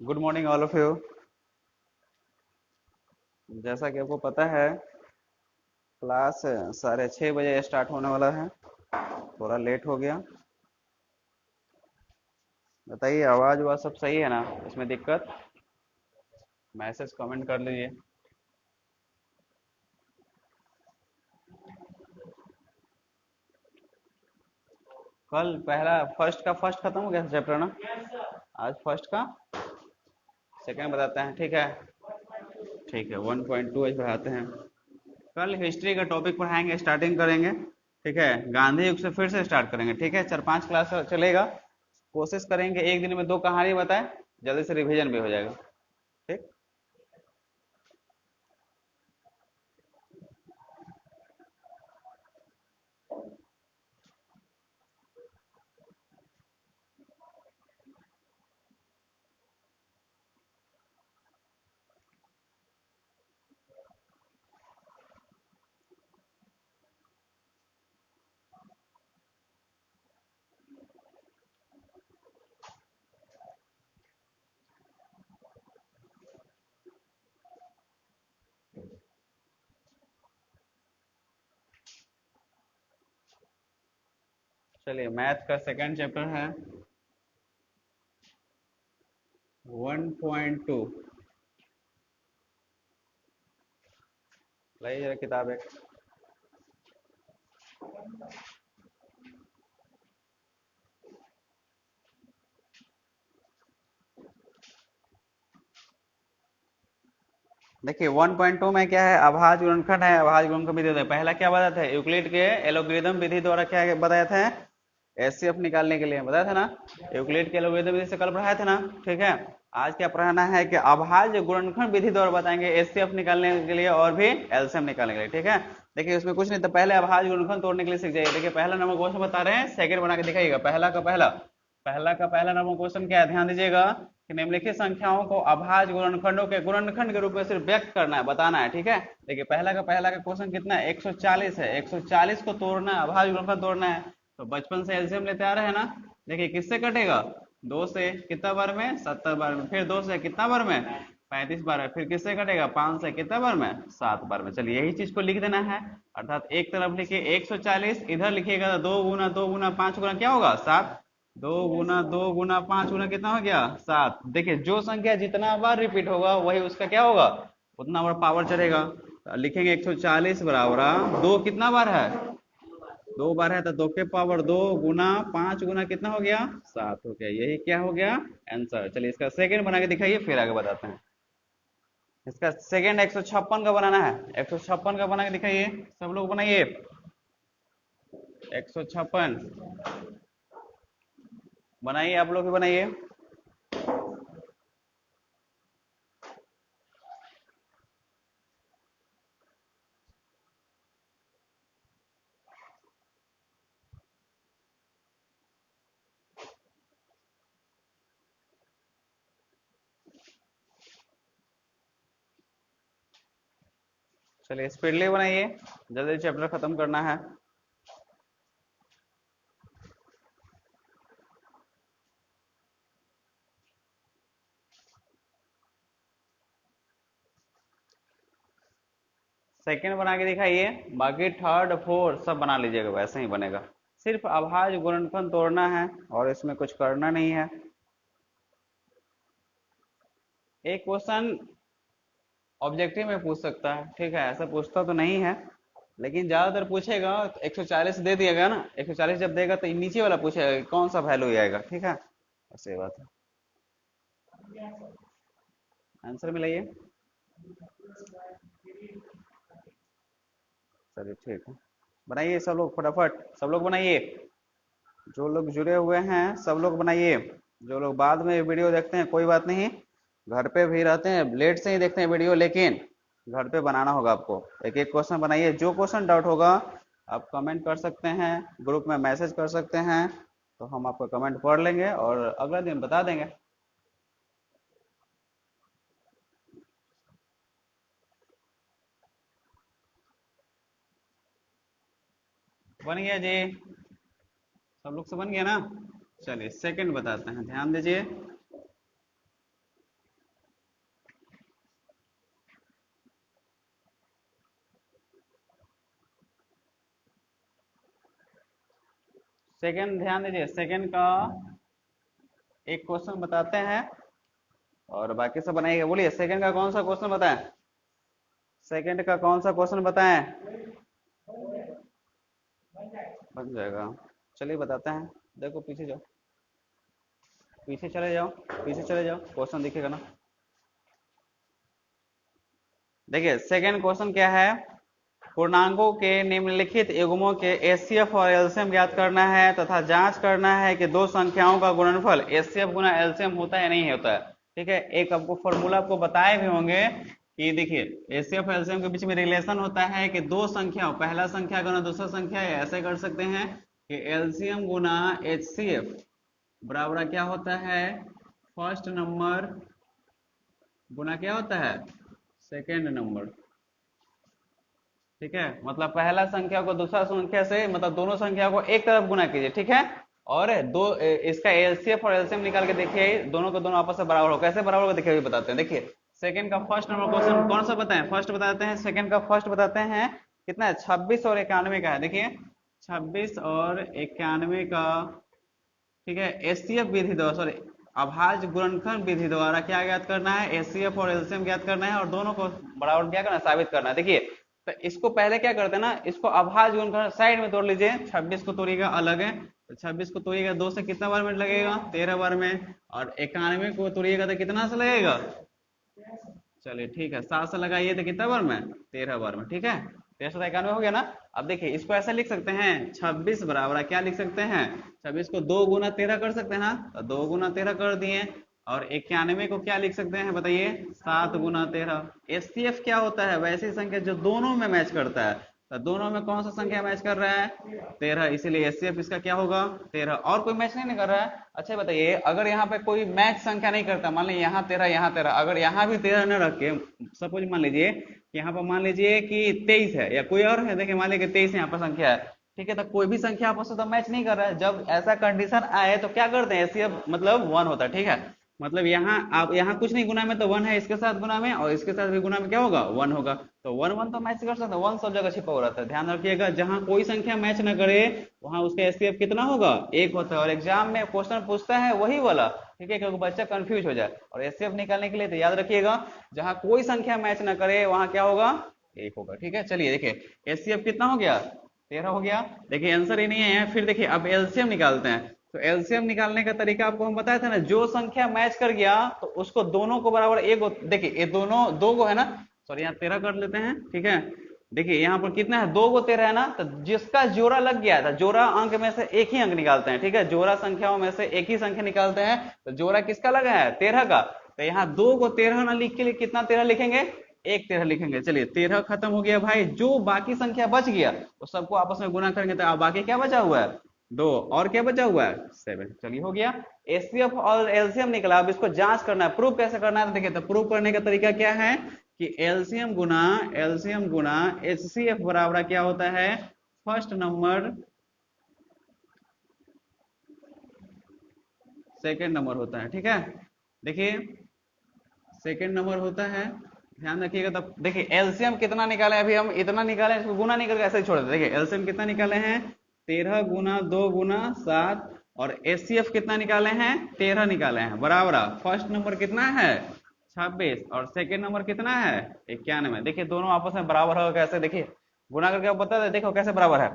Good morning all of you. जैसा कि आपको पता है, क्लास 6:30 बजे स्टार्ट होने वाला है। थोड़ा लेट हो गया। बताइए, आवाज़ वाज सब सही है ना? इसमें दिक्कत? मैसेज कमेंट कर लीजिए। कल पहला फर्स्ट खत्म हो गया चैप्टर ना? आज फर्स्ट का सेकंड बताते हैं, ठीक है? ठीक है, 1.2 आज पढ़ाते हैं। कल हिस्ट्री का टॉपिक पढ़ाएंगे, स्टार्टिंग करेंगे। ठीक है, गांधी युग से फिर से स्टार्ट करेंगे। ठीक है, 4-5 क्लास चलेगा। कोशिश करेंगे एक दिन में 2 कहानी बताएं, जल्दी से रिवीजन भी हो जाएगा। ठीक। चलिए, मैथ का सेकंड चैप्टर है 1.2। लाइए जरा किताब एक। देखिए, 1.2 में क्या है? अभाज्य गुणनखंड है, अभाज्य गुणनखंड विधि। पहला क्या बताया था? यूक्लिड के एलोग्रिदम विधि द्वारा क्या बताया था? एचसीएफ निकालने के लिए बताया था ना? यूक्लिड के एलोग्रिदम विधि से कल पढ़ाया था ना? ठीक है। आज क्या पढ़ाना है कि अभाज्य गुणनखंड विधि द्वारा बताएंगे एचसीएफ निकालने के लिए और भी एलसीएम निकालने के लिए। ठीक है। देखिए, उसमें कुछ नहीं था, पहले अभाज्य गुणनखंड तोड़ने के लिए सीख जाइए। देखिए, पहला नंबर क्वेश्चन बता रहे हैं, सेकंड बना के दिखाइएगा। पहला नंबर क्वेश्चन क्या है, ध्यान दीजिएगा कि निम्नलिखित संख्याओं को अभाज्य गुणनखंडों के गुणनखंड के रूप में सिर्फ व्यक्त करना है, बताना है। ठीक है। देखिए, पहला का क्वेश्चन कितना है? 140 है। 140 को तोड़ना है, अभाज्य गुणनखंड तोड़ना है। तो बचपन से एलसीएम लेते आ रहे हैं ना? देखिए, किससे कटेगा? 2 से कितना बार में? 70 बार में। फिर 2 से कितना बार में? 35 बार में। फिर किससे कटेगा? 5 से कितना बार में? 7 बार में। चलिए, यही चीज को लिख देना है। अर्थात एक तरफ लिखिए 140, इधर लिखिएगा 2 गुना 2 गुना 5 गुना क्या होगा? 7। 2 गुना 2 गुना 5 गुना कितना हो गया? 7। देखिए, जो संख्या जितना बार रिपीट होगा वही उसका क्या होगा? उतना बार पावर चढ़ेगा। तो लिखेंगे 140 बराबर 2 कितना बार है? 2 बार है, तो 2 के पावर 2 गुना 5 गुना कितना हो गया? 7 हो गया। यही क्या हो गया? आंसर। चलिए, इसका सेकंड बना के दिखाइए, फिर आगे बताते हैं। इसका सेकंड 156 का बनाना है। 156 का बना के दिखाइए, सब लोग बनाइए। 156 बनाइए, आप लोग भी बनाइए। चलिए, स्पीडली बनाइए, जल्दी चैप्टर खत्म करना है। सेकंड बना के दिखाइए। बाकी थर्ड फोर्थ सब बना लीजिएगा, वैसे ही बनेगा। सिर्फ अभाज्य गुणनखंड तोड़ना है और इसमें कुछ करना नहीं है। एक क्वेश्चन ऑब्जेक्टिव में पूछ सकता है, ठीक है? ऐसा पूछता तो नहीं है, लेकिन ज्यादातर पूछेगा तो 140 दे दिएगा ना। 140 जब देगा तो नीचे वाला पूछेगा कि कौन सा वैल्यू आएगा। ठीक है, ऐसे बात है। आंसर मिलाइए। चलिए, ठीक है, बनाइए सब लोग फटाफट, सब लोग बनाइए। जो लोग जुड़े हुए हैं सब लोग बनाइए। जो लोग बाद में वीडियो देखते हैं कोई बात नहीं, घर पे भी रहते हैं, लेट से ही देखते हैं वीडियो, लेकिन घर पे बनाना होगा आपको। एक एक क्वेश्चन बनाइए। जो क्वेश्चन डाउट होगा आप कमेंट कर सकते हैं, ग्रुप में मैसेज कर सकते हैं, तो हम आपका कमेंट पढ़ लेंगे और अगले दिन बता देंगे। बन गया जी? सब लोग से बन गया ना? चलिए, सेकंड बताते हैं, ध्यान दीजिए। सेकंड ध्यान दीजिए, सेकंड का एक क्वेश्चन बताते हैं और बाकी सब बनाइएगा। बोलिए सेकंड का कौन सा क्वेश्चन बताएं, सेकंड का कौन सा क्वेश्चन बताएं। बन जाएगा, चलिए बताते हैं। देखो पीछे जाओ, पीछे चले जाओ, पीछे चले जाओ, क्वेश्चन दिखेगा ना। देखिए सेकंड क्वेश्चन क्या है, पूर्णांकों के निम्नलिखित युग्मों के एचसीएफ और एलसीएम ज्ञात करना है तथा जांच करना है कि दो संख्याओं का गुणनफल एचसीएफ गुना एलसीएम होता है या नहीं होता है। ठीक है, एक आपको फॉर्मूला आपको बताए भी होंगे कि देखिए एचसीएफ और एलसीएम के बीच में रिलेशन होता है कि दो संख्या, पहला संख्या गुना दूसरा संख्या, ऐसे कर सकते हैं कि एलसीएम गुना एचसीएफ बराबर क्या होता है, फर्स्ट नंबर गुना क्या होता है, सेकेंड नंबर। ठीक है, मतलब पहला संख्या को दूसरा संख्या से, मतलब दोनों संख्या को एक तरफ गुना कीजिए। ठीक है, और इसका एलसीएफ और एलसीएम निकाल के देखिए, दोनों को दोनों आपस में बराबर हो, कैसे बराबर हो देखिए अभी बताते हैं। देखिए सेकंड का फर्स्ट नंबर क्वेश्चन कौन सा बताएं, फर्स्ट बताते हैं, सेकंड का फर्स्ट बताते हैं कितना है, 26 और 91 का है। देखिए 26 और 91 का, ठीक है, एचसीएफ विधि द्वारा, सॉरी अभाज्य गुणनखंड विधि द्वारा क्या ज्ञात करना है, एचसीएफ और एलसीएम ज्ञात करना है और दोनों को बराबर क्या करना है, साबित करना है। देखिए तो इसको पहले क्या करते हैं ना, इसको अभाज्य गुणनखंड साइड में तोड़ लीजिए, 26 को तोड़िएगा अलग है, तो 26 को तोड़िएगा 2 से कितना बार में लगेगा, 13 बार में, और 91 को तोड़िएगा तो कितना से लगेगा, चलिए ठीक है 7 से लगाइए तो कितना बार में, 13 बार में। ठीक है, 1391 हो गया ना। अब देखिए इसको ऐसा लिख सकते हैं, 26 बराबर क्या लिख सकते हैं, 26 को 2 गुना 13 कर सकते हैं ना, तो 2 गुना 13 कर दिए, और 91 को क्या लिख सकते हैं बताइए, 7 गुना 13। एचसीएफ क्या होता है, वैसी संख्या जो दोनों में मैच करता है, तो दोनों में कौन सा संख्या मैच कर रहा है, 13, इसीलिए एचसीएफ इसका क्या होगा, 13। और कोई मैच नहीं कर रहा है। अच्छा बताइए अगर यहाँ पे कोई मैच संख्या नहीं करता, मान लीजिए यहाँ 13 यहाँ 13, अगर यहाँ भी 13 न रख के सपोज मान लीजिए कि यहाँ पर मान लीजिए कि 23 है या कोई और है, देखिए मान लीजिए कि 23 यहाँ पर संख्या है, ठीक है, तो कोई भी संख्या आपस में तो मैच नहीं कर रहा है। जब ऐसा कंडीशन आए तो क्या करते हैं, एचसीएफ मतलब 1 होता है। ठीक है, मतलब यहाँ आप यहाँ कुछ नहीं गुना में तो 1 है, इसके साथ गुना में और इसके साथ भी गुना में क्या होगा, 1 होगा, तो 1 1 तो मैच कर सकते हैं, 1 सब जगह छिपा हो रहता है। ध्यान रखिएगा जहां कोई संख्या मैच न करे वहां उसका एचसीएफ कितना होगा, 1 होता है, और एग्जाम में क्वेश्चन पूछता है वही वाला। ठीक है, क्योंकि बच्चा कंफ्यूज हो जाए, और एचसीएफ निकालने के लिए तो याद रखिएगा जहां कोई संख्या मैच न करे वहां क्या होगा, 1 होगा। ठीक है, चलिए देखिए एचसीएफ कितना हो गया, 13 हो गया। देखिए आंसर ही नहीं है, फिर देखिए अब एलसीएम निकालते हैं। तो एलसीएम निकालने का तरीका आपको हम बताया था ना, जो संख्या मैच कर गया तो उसको दोनों को बराबर एक, देखिए ये दोनों दो को है ना, सॉरी यहाँ 13 कर लेते हैं। ठीक है, देखिए यहाँ पर कितना है, 2 को 13 है ना, तो जिसका जोड़ा लग गया था, जोड़ा अंक में से एक ही अंक निकालते हैं। ठीक है, जोड़ा संख्याओं में से एक ही संख्या निकालते हैं, तो जोड़ा किसका लगा है, 13 का, तो यहाँ 2 को 13 ना लिख के कितना 13 लिखेंगे, एक 13 लिखेंगे। चलिए 13 खत्म हो गया भाई, जो बाकी संख्या बच गया तो सबको आपस में गुना करेंगे, तो अब बाकी क्या बचा हुआ है, 2, और क्या बचा हुआ है, 7। चलिए हो गया, एचसीएफ और एलसीएम निकला। अब इसको जांच करना है, प्रूव कैसे करना है, तो देखिए तो प्रूव करने का तरीका क्या है कि एलसीएम गुना एचसीएफ बराबर क्या होता है, फर्स्ट नंबर सेकेंड नंबर होता है। ठीक है, देखिए सेकेंड नंबर होता है, ध्यान रखिएगा। तब देखिए एलसीएम कितना निकाले, अभी हम इतना निकाले, इसको गुना नहीं करके ऐसे ही छोड़ देते। देखिए एलसीएम कितना निकाले हैं, 13 गुना 2 गुना 7, और एचसीएफ कितना निकाले हैं, 13 निकाले हैं, बराबर। फर्स्ट नंबर कितना है, 26, और सेकेंड नंबर कितना है, 91। देखिए दोनों आपस में बराबर होगा कैसे, देखिए गुना करके आप बता दे, देखो कैसे बराबर है,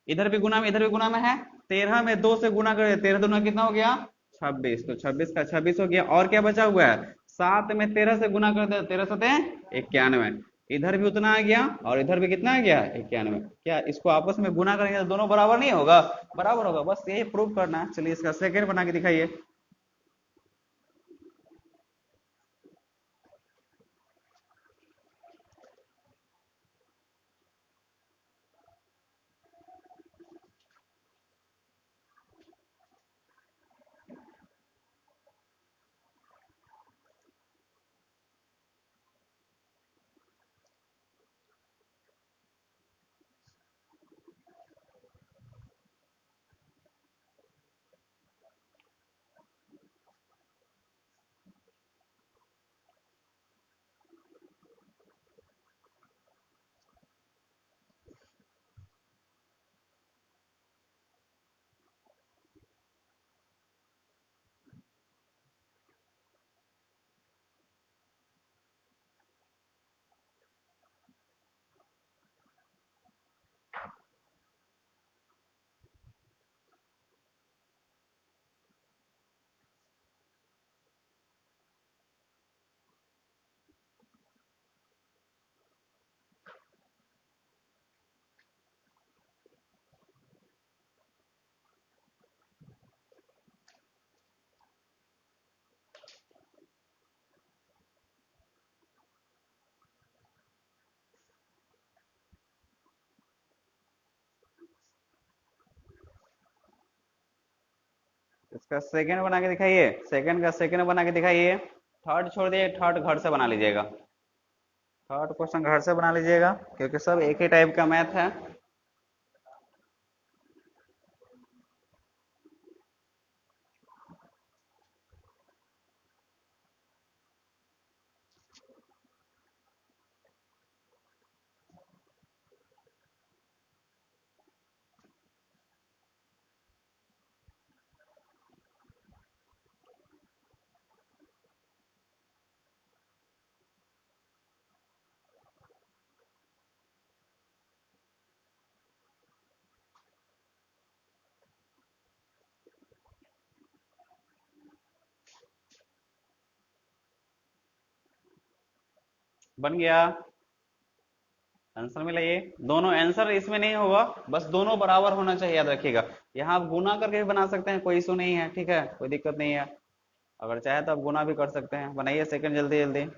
इधर भी गुना में इधर भी गुना में है, 13 में 2 से गुना कर, 13 दूना कितना हो गया, 26, तो 26 का 26 हो गया, और क्या बचा हुआ है, 7 में 13 से गुना कर दे, 13 सते 91, इधर भी उतना आ गया और इधर भी कितना आ गया, 91। क्या इसको आपस में गुना करेंगे तो दोनों बराबर नहीं होगा, बराबर होगा, बस यही प्रूव करना है। चलिए इसका सेकंड बना के दिखाइए। इसका सेकंड बना के दिखाइए, सेकंड का सेकंड बना के दिखाइए। थर्ड छोड़ दिए, थर्ड घर से बना लीजिएगा, थर्ड क्वेश्चन घर से बना लीजिएगा क्योंकि सब एक ही टाइप का मैथ है। बन गया, आंसर में लाइए। दोनों आंसर इसमें नहीं होगा, बस दोनों बराबर होना चाहिए, याद रखिएगा। यहाँ आप गुना करके भी बना सकते हैं, कोई इशू नहीं है, ठीक है, कोई दिक्कत नहीं है। अगर चाहे तो आप गुना भी कर सकते हैं। बनाइए सेकंड जल्दी जल्दी।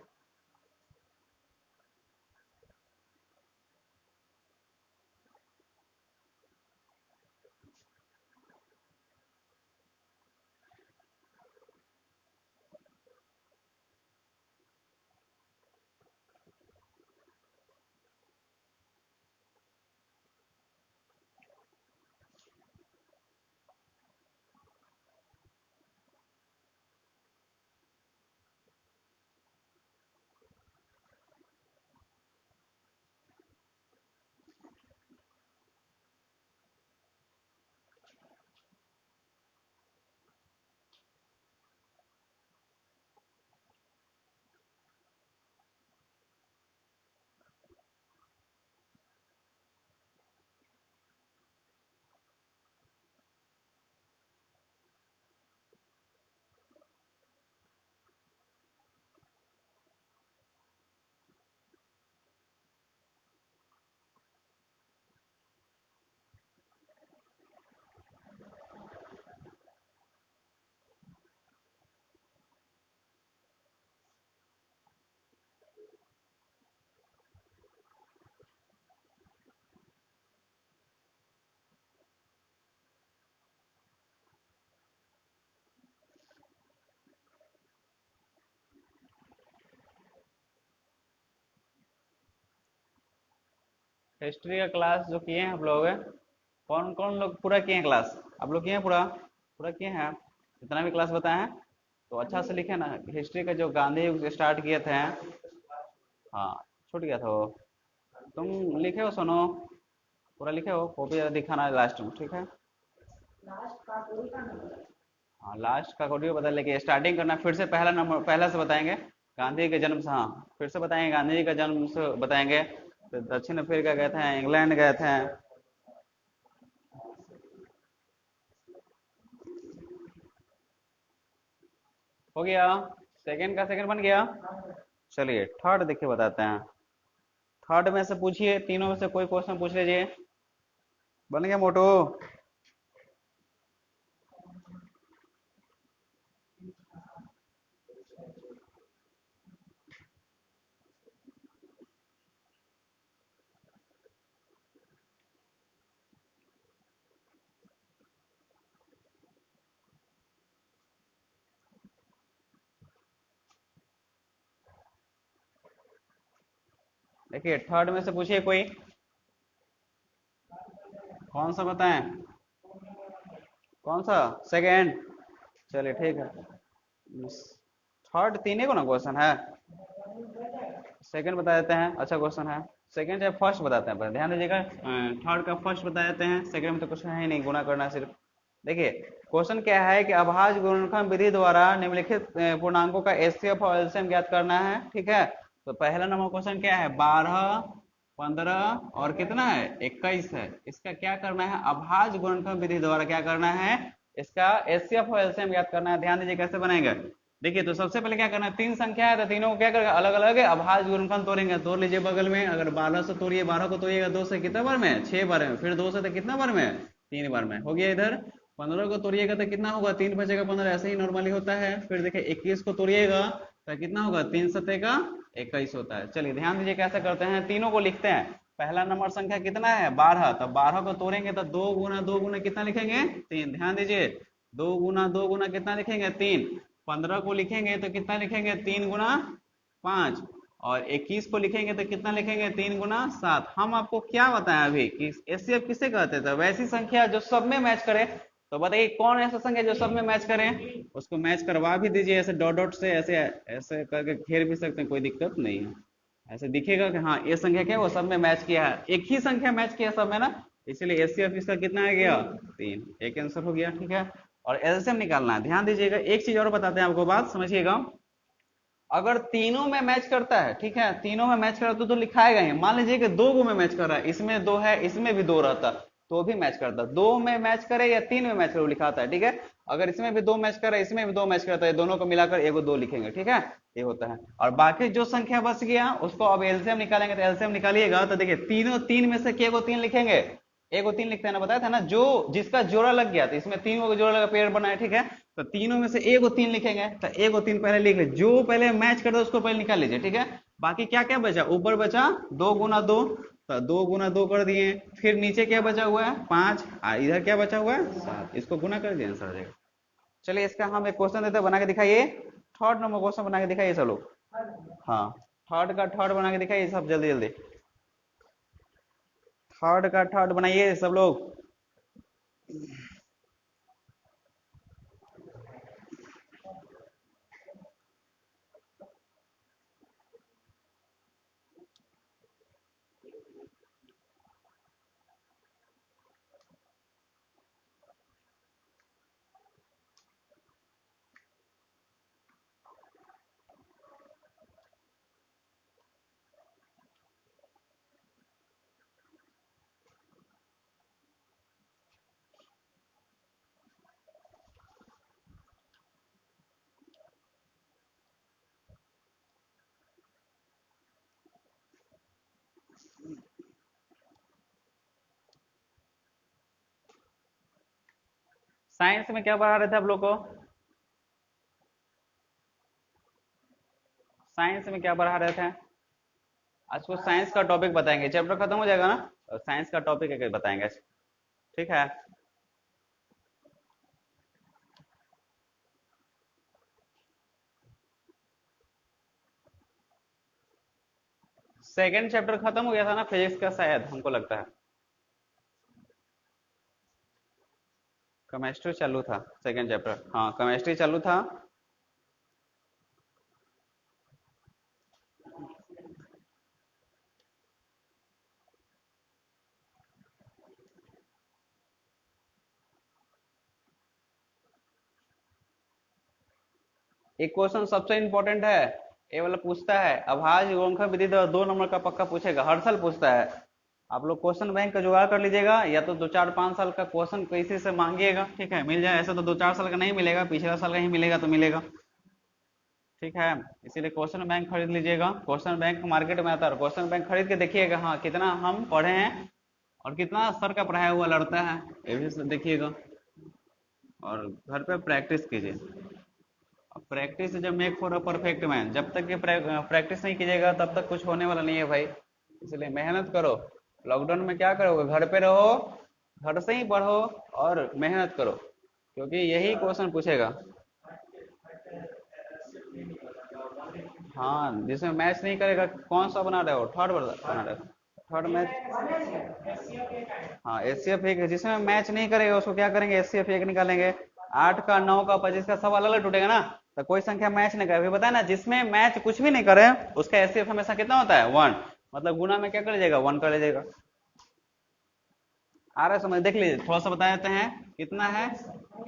हिस्ट्री का क्लास जो किए हैं आप लोग, कौन कौन लोग पूरा किए हैं क्लास? आप लोग किए हैं पूरा? पूरा किए हैं? जितना भी क्लास बताए हैं तो अच्छा से लिखे ना। हिस्ट्री का जो गांधी युग से स्टार्ट किए थे, हाँ, छूट गया था वो। तुम लिखे हो, सुनो, पूरा लिखे हो, कॉपी जरा दिखाना लास्ट में, ठीक है। हाँ, लास्ट का ऑडियो बता, लेके स्टार्टिंग करना फिर से, पहला नंबर पहला से बताएंगे। गांधी जी के जन्म से, हाँ, फिर से बताएंगे, गांधी जी का जन्म से बताएंगे। तो दक्षिण अफ्रीका गए थे, इंग्लैंड गए थे। हो गया, सेकंड का सेकंड बन गया। चलिए थर्ड देखिए बताते हैं। थर्ड में से पूछिए, तीनों में से कोई क्वेश्चन पूछ लीजिए। बन गया मोटू? देखिए थर्ड में से पूछिए कोई, कौन सा बताएं? कौन सा? सेकंड? चलिए ठीक है। थर्ड तीन ही को ना क्वेश्चन है, सेकंड बता देते हैं, अच्छा क्वेश्चन है। सेकंड या फर्स्ट बताते हैं, पर ध्यान दीजिएगा। थर्ड का फर्स्ट बता देते हैं, सेकंड में तो कुछ है ही नहीं, गुणा करना है सिर्फ। देखिए क्वेश्चन क्या है कि अभाज्य गुणनखंड विधि द्वारा निम्नलिखित पूर्णांकों का एचसीएफ और एलसीएम ज्ञात करना है, ठीक है। तो पहला नंबर क्वेश्चन क्या है, 12, 15 और कितना है, 21 है। इसका क्या करना है, अभाज्य गुणनखंड विधि द्वारा क्या करना है, इसका एचसीएफ और एलसीएम ज्ञात करना है। ध्यान दीजिए कैसे बनेगा। देखिए तो सबसे पहले क्या करना है, तीन संख्या है तो तीनों को क्या करेगा, अलग अलग अभाज्य गुणनखंड तोड़ेंगे। तोड़ लीजिए बगल में, अगर 12 से तोड़िए, 12 को तोड़िएगा 2 से कितना बार में, 6 बार में, फिर 2 से तो कितना बार में, 3 बार में, हो गया इधर। 15 को तोड़िएगा तो कितना होगा, 3 बचेगा 15, ऐसे ही नॉर्मली होता है। फिर देखिए 21 को तोड़िएगा तो कितना होगा, 3 सत्ते का 21 होता है। चलिए ध्यान दीजिए कैसे करते हैं, तीनों को लिखते हैं। पहला नंबर संख्या कितना है, 12, तो 12 को तोड़ेंगे तो 2 गुना 2 गुना कितना लिखेंगे, 3। ध्यान दीजिए दो गुना कितना लिखेंगे 3, 15 को लिखेंगे तो कितना लिखेंगे 3 गुना 5, और 21 को लिखेंगे तो कितना लिखेंगे 3 गुना 7। हम आपको क्या बताएं अभी कि एचसीएफ किसे कहते थे, वैसी संख्या जो सब में मैच करे। तो बताइए कौन ऐसा संख्या जो सब में मैच करे, उसको मैच करवा भी दीजिए ऐसे डॉट डॉट से, ऐसे ऐसे करके घेर भी सकते हैं, कोई दिक्कत नहीं है। ऐसे दिखेगा कि हाँ ये संख्या क्या है, वो सब में मैच किया है, एक ही संख्या मैच किया सब में ना, इसीलिए एचसीएफ इसका कितना आ गया 3, एक आंसर हो गया। ठीक है, और एलसीएम निकालना है। ध्यान दीजिएगा, एक चीज और बताते हैं आपको, बात समझिएगा। अगर तीनों में मैच करता है, ठीक है, तीनों में मैच करता तो लिखाएगा ही। मान लीजिए कि दो गो में मैच कर रहा है, इसमें दो है इसमें भी दो रहता तो भी मैच करता। दो में मैच करे या तीन में मैच करे वो लिखाता है। ठीक है, अगर इसमें भी दो मैच कर रहा है इसमें भी दो मैच करता है, दोनों को मिलाकर एगो दो लिखेंगे। ठीक है, ये होता है। और बाकी जो संख्या बच गया उसको अब एलसीएम निकालेंगे। तो एलसीएम निकालिएगा तो देखिए तीनों तीन में से के को तीन लिखेंगे, एगो तीन लिखते हैं ना, बताया था ना, जो जिसका जोड़ा लग गया तो इसमें तीन को जोड़ा लगा पेड़ बना है। ठीक है, तो तीनों में से एगो तीन लिखेंगे, तो एगो तीन पहले लिख लीजिए, जो पहले मैच करता है उसको पहले निकाल लीजिए। ठीक है, बाकी क्या क्या बचा, ऊपर बचा दो गुना दो, तो दो गुना दो कर दिए, फिर नीचे क्या बचा हुआ है 5, इधर क्या बचा हुआ है 7, इसको गुना कर दिए आंसर आ जाएगा। चलिए इसका हम एक क्वेश्चन देते हैं, बना के दिखाइए। थर्ड नंबर क्वेश्चन बना के दिखाइए सब लोग। हाँ, थर्ड का थर्ड बना के दिखाइए सब जल्दी जल्दी। थर्ड का थर्ड बनाइए सब लोग। साइंस में क्या पढ़ा रहे थे आप लोग को, साइंस में क्या पढ़ा रहे थे? आज को साइंस का टॉपिक बताएंगे, चैप्टर खत्म हो जाएगा ना, और साइंस का टॉपिक एक बताएंगे। ठीक है, सेकेंड चैप्टर खत्म हो गया था ना फिजिक्स का, शायद हमको लगता है केमिस्ट्री चालू था सेकेंड चैप्टर। हाँ केमिस्ट्री चालू था। एक क्वेश्चन सबसे इंपॉर्टेंट है, ये वाला पूछता है अभाज्य गुणनखंड विधि द्वारा 2 नंबर का पक्का पूछेगा, हर साल पूछता है। आप लोग क्वेश्चन बैंक का जुगाड़ कर लीजिएगा, या तो 2 4 5 साल का क्वेश्चन किसी से मांगिएगा। ठीक है, मिल जाए, ऐसा तो 2 4 साल का नहीं मिलेगा, पिछला साल का ही मिलेगा तो मिलेगा। ठीक है, इसीलिए क्वेश्चन बैंक खरीद लीजिएगा। क्वेश्चन बैंक मार्केट में आता है, क्वेश्चन बैंक खरीद के देखिएगा हाँ कितना हम पढ़े हैं और कितना सर का पढ़ाया हुआ लड़ता है, ये भी देखिएगा। और घर पे प्रैक्टिस कीजिए, प्रैक्टिस जब make for a perfect man, जब तक ये प्रैक्टिस नहीं कीजिएगा तब तक कुछ होने वाला नहीं है भाई। इसलिए मेहनत करो। लॉकडाउन में क्या करोगे, घर पे रहो, घर से ही पढ़ो और मेहनत करो, क्योंकि यही क्वेश्चन पूछेगा। हाँ, जिसमें मैच नहीं करेगा, कौन सा बना रहे हो, थर्ड बना रहे हो, थर्ड मैच। हाँ एचसीएफ एक, जिसमें मैच नहीं करेगा उसको क्या करेंगे, एचसीएफ एक निकालेंगे। 8 का 9 का 25 का सब अलग अलग टूटेगा ना, तो कोई संख्या मैच नहीं करे, अभी बताया ना, जिसमें मैच कुछ भी नहीं करे उसका एचसीएफ हमेशा कितना होता है 1, मतलब गुना में क्या कर लीजिएगा 1 कर लीजिएगा। आ रहा है समझ, देख लीजिए थोड़ा सा बता देते हैं, कितना है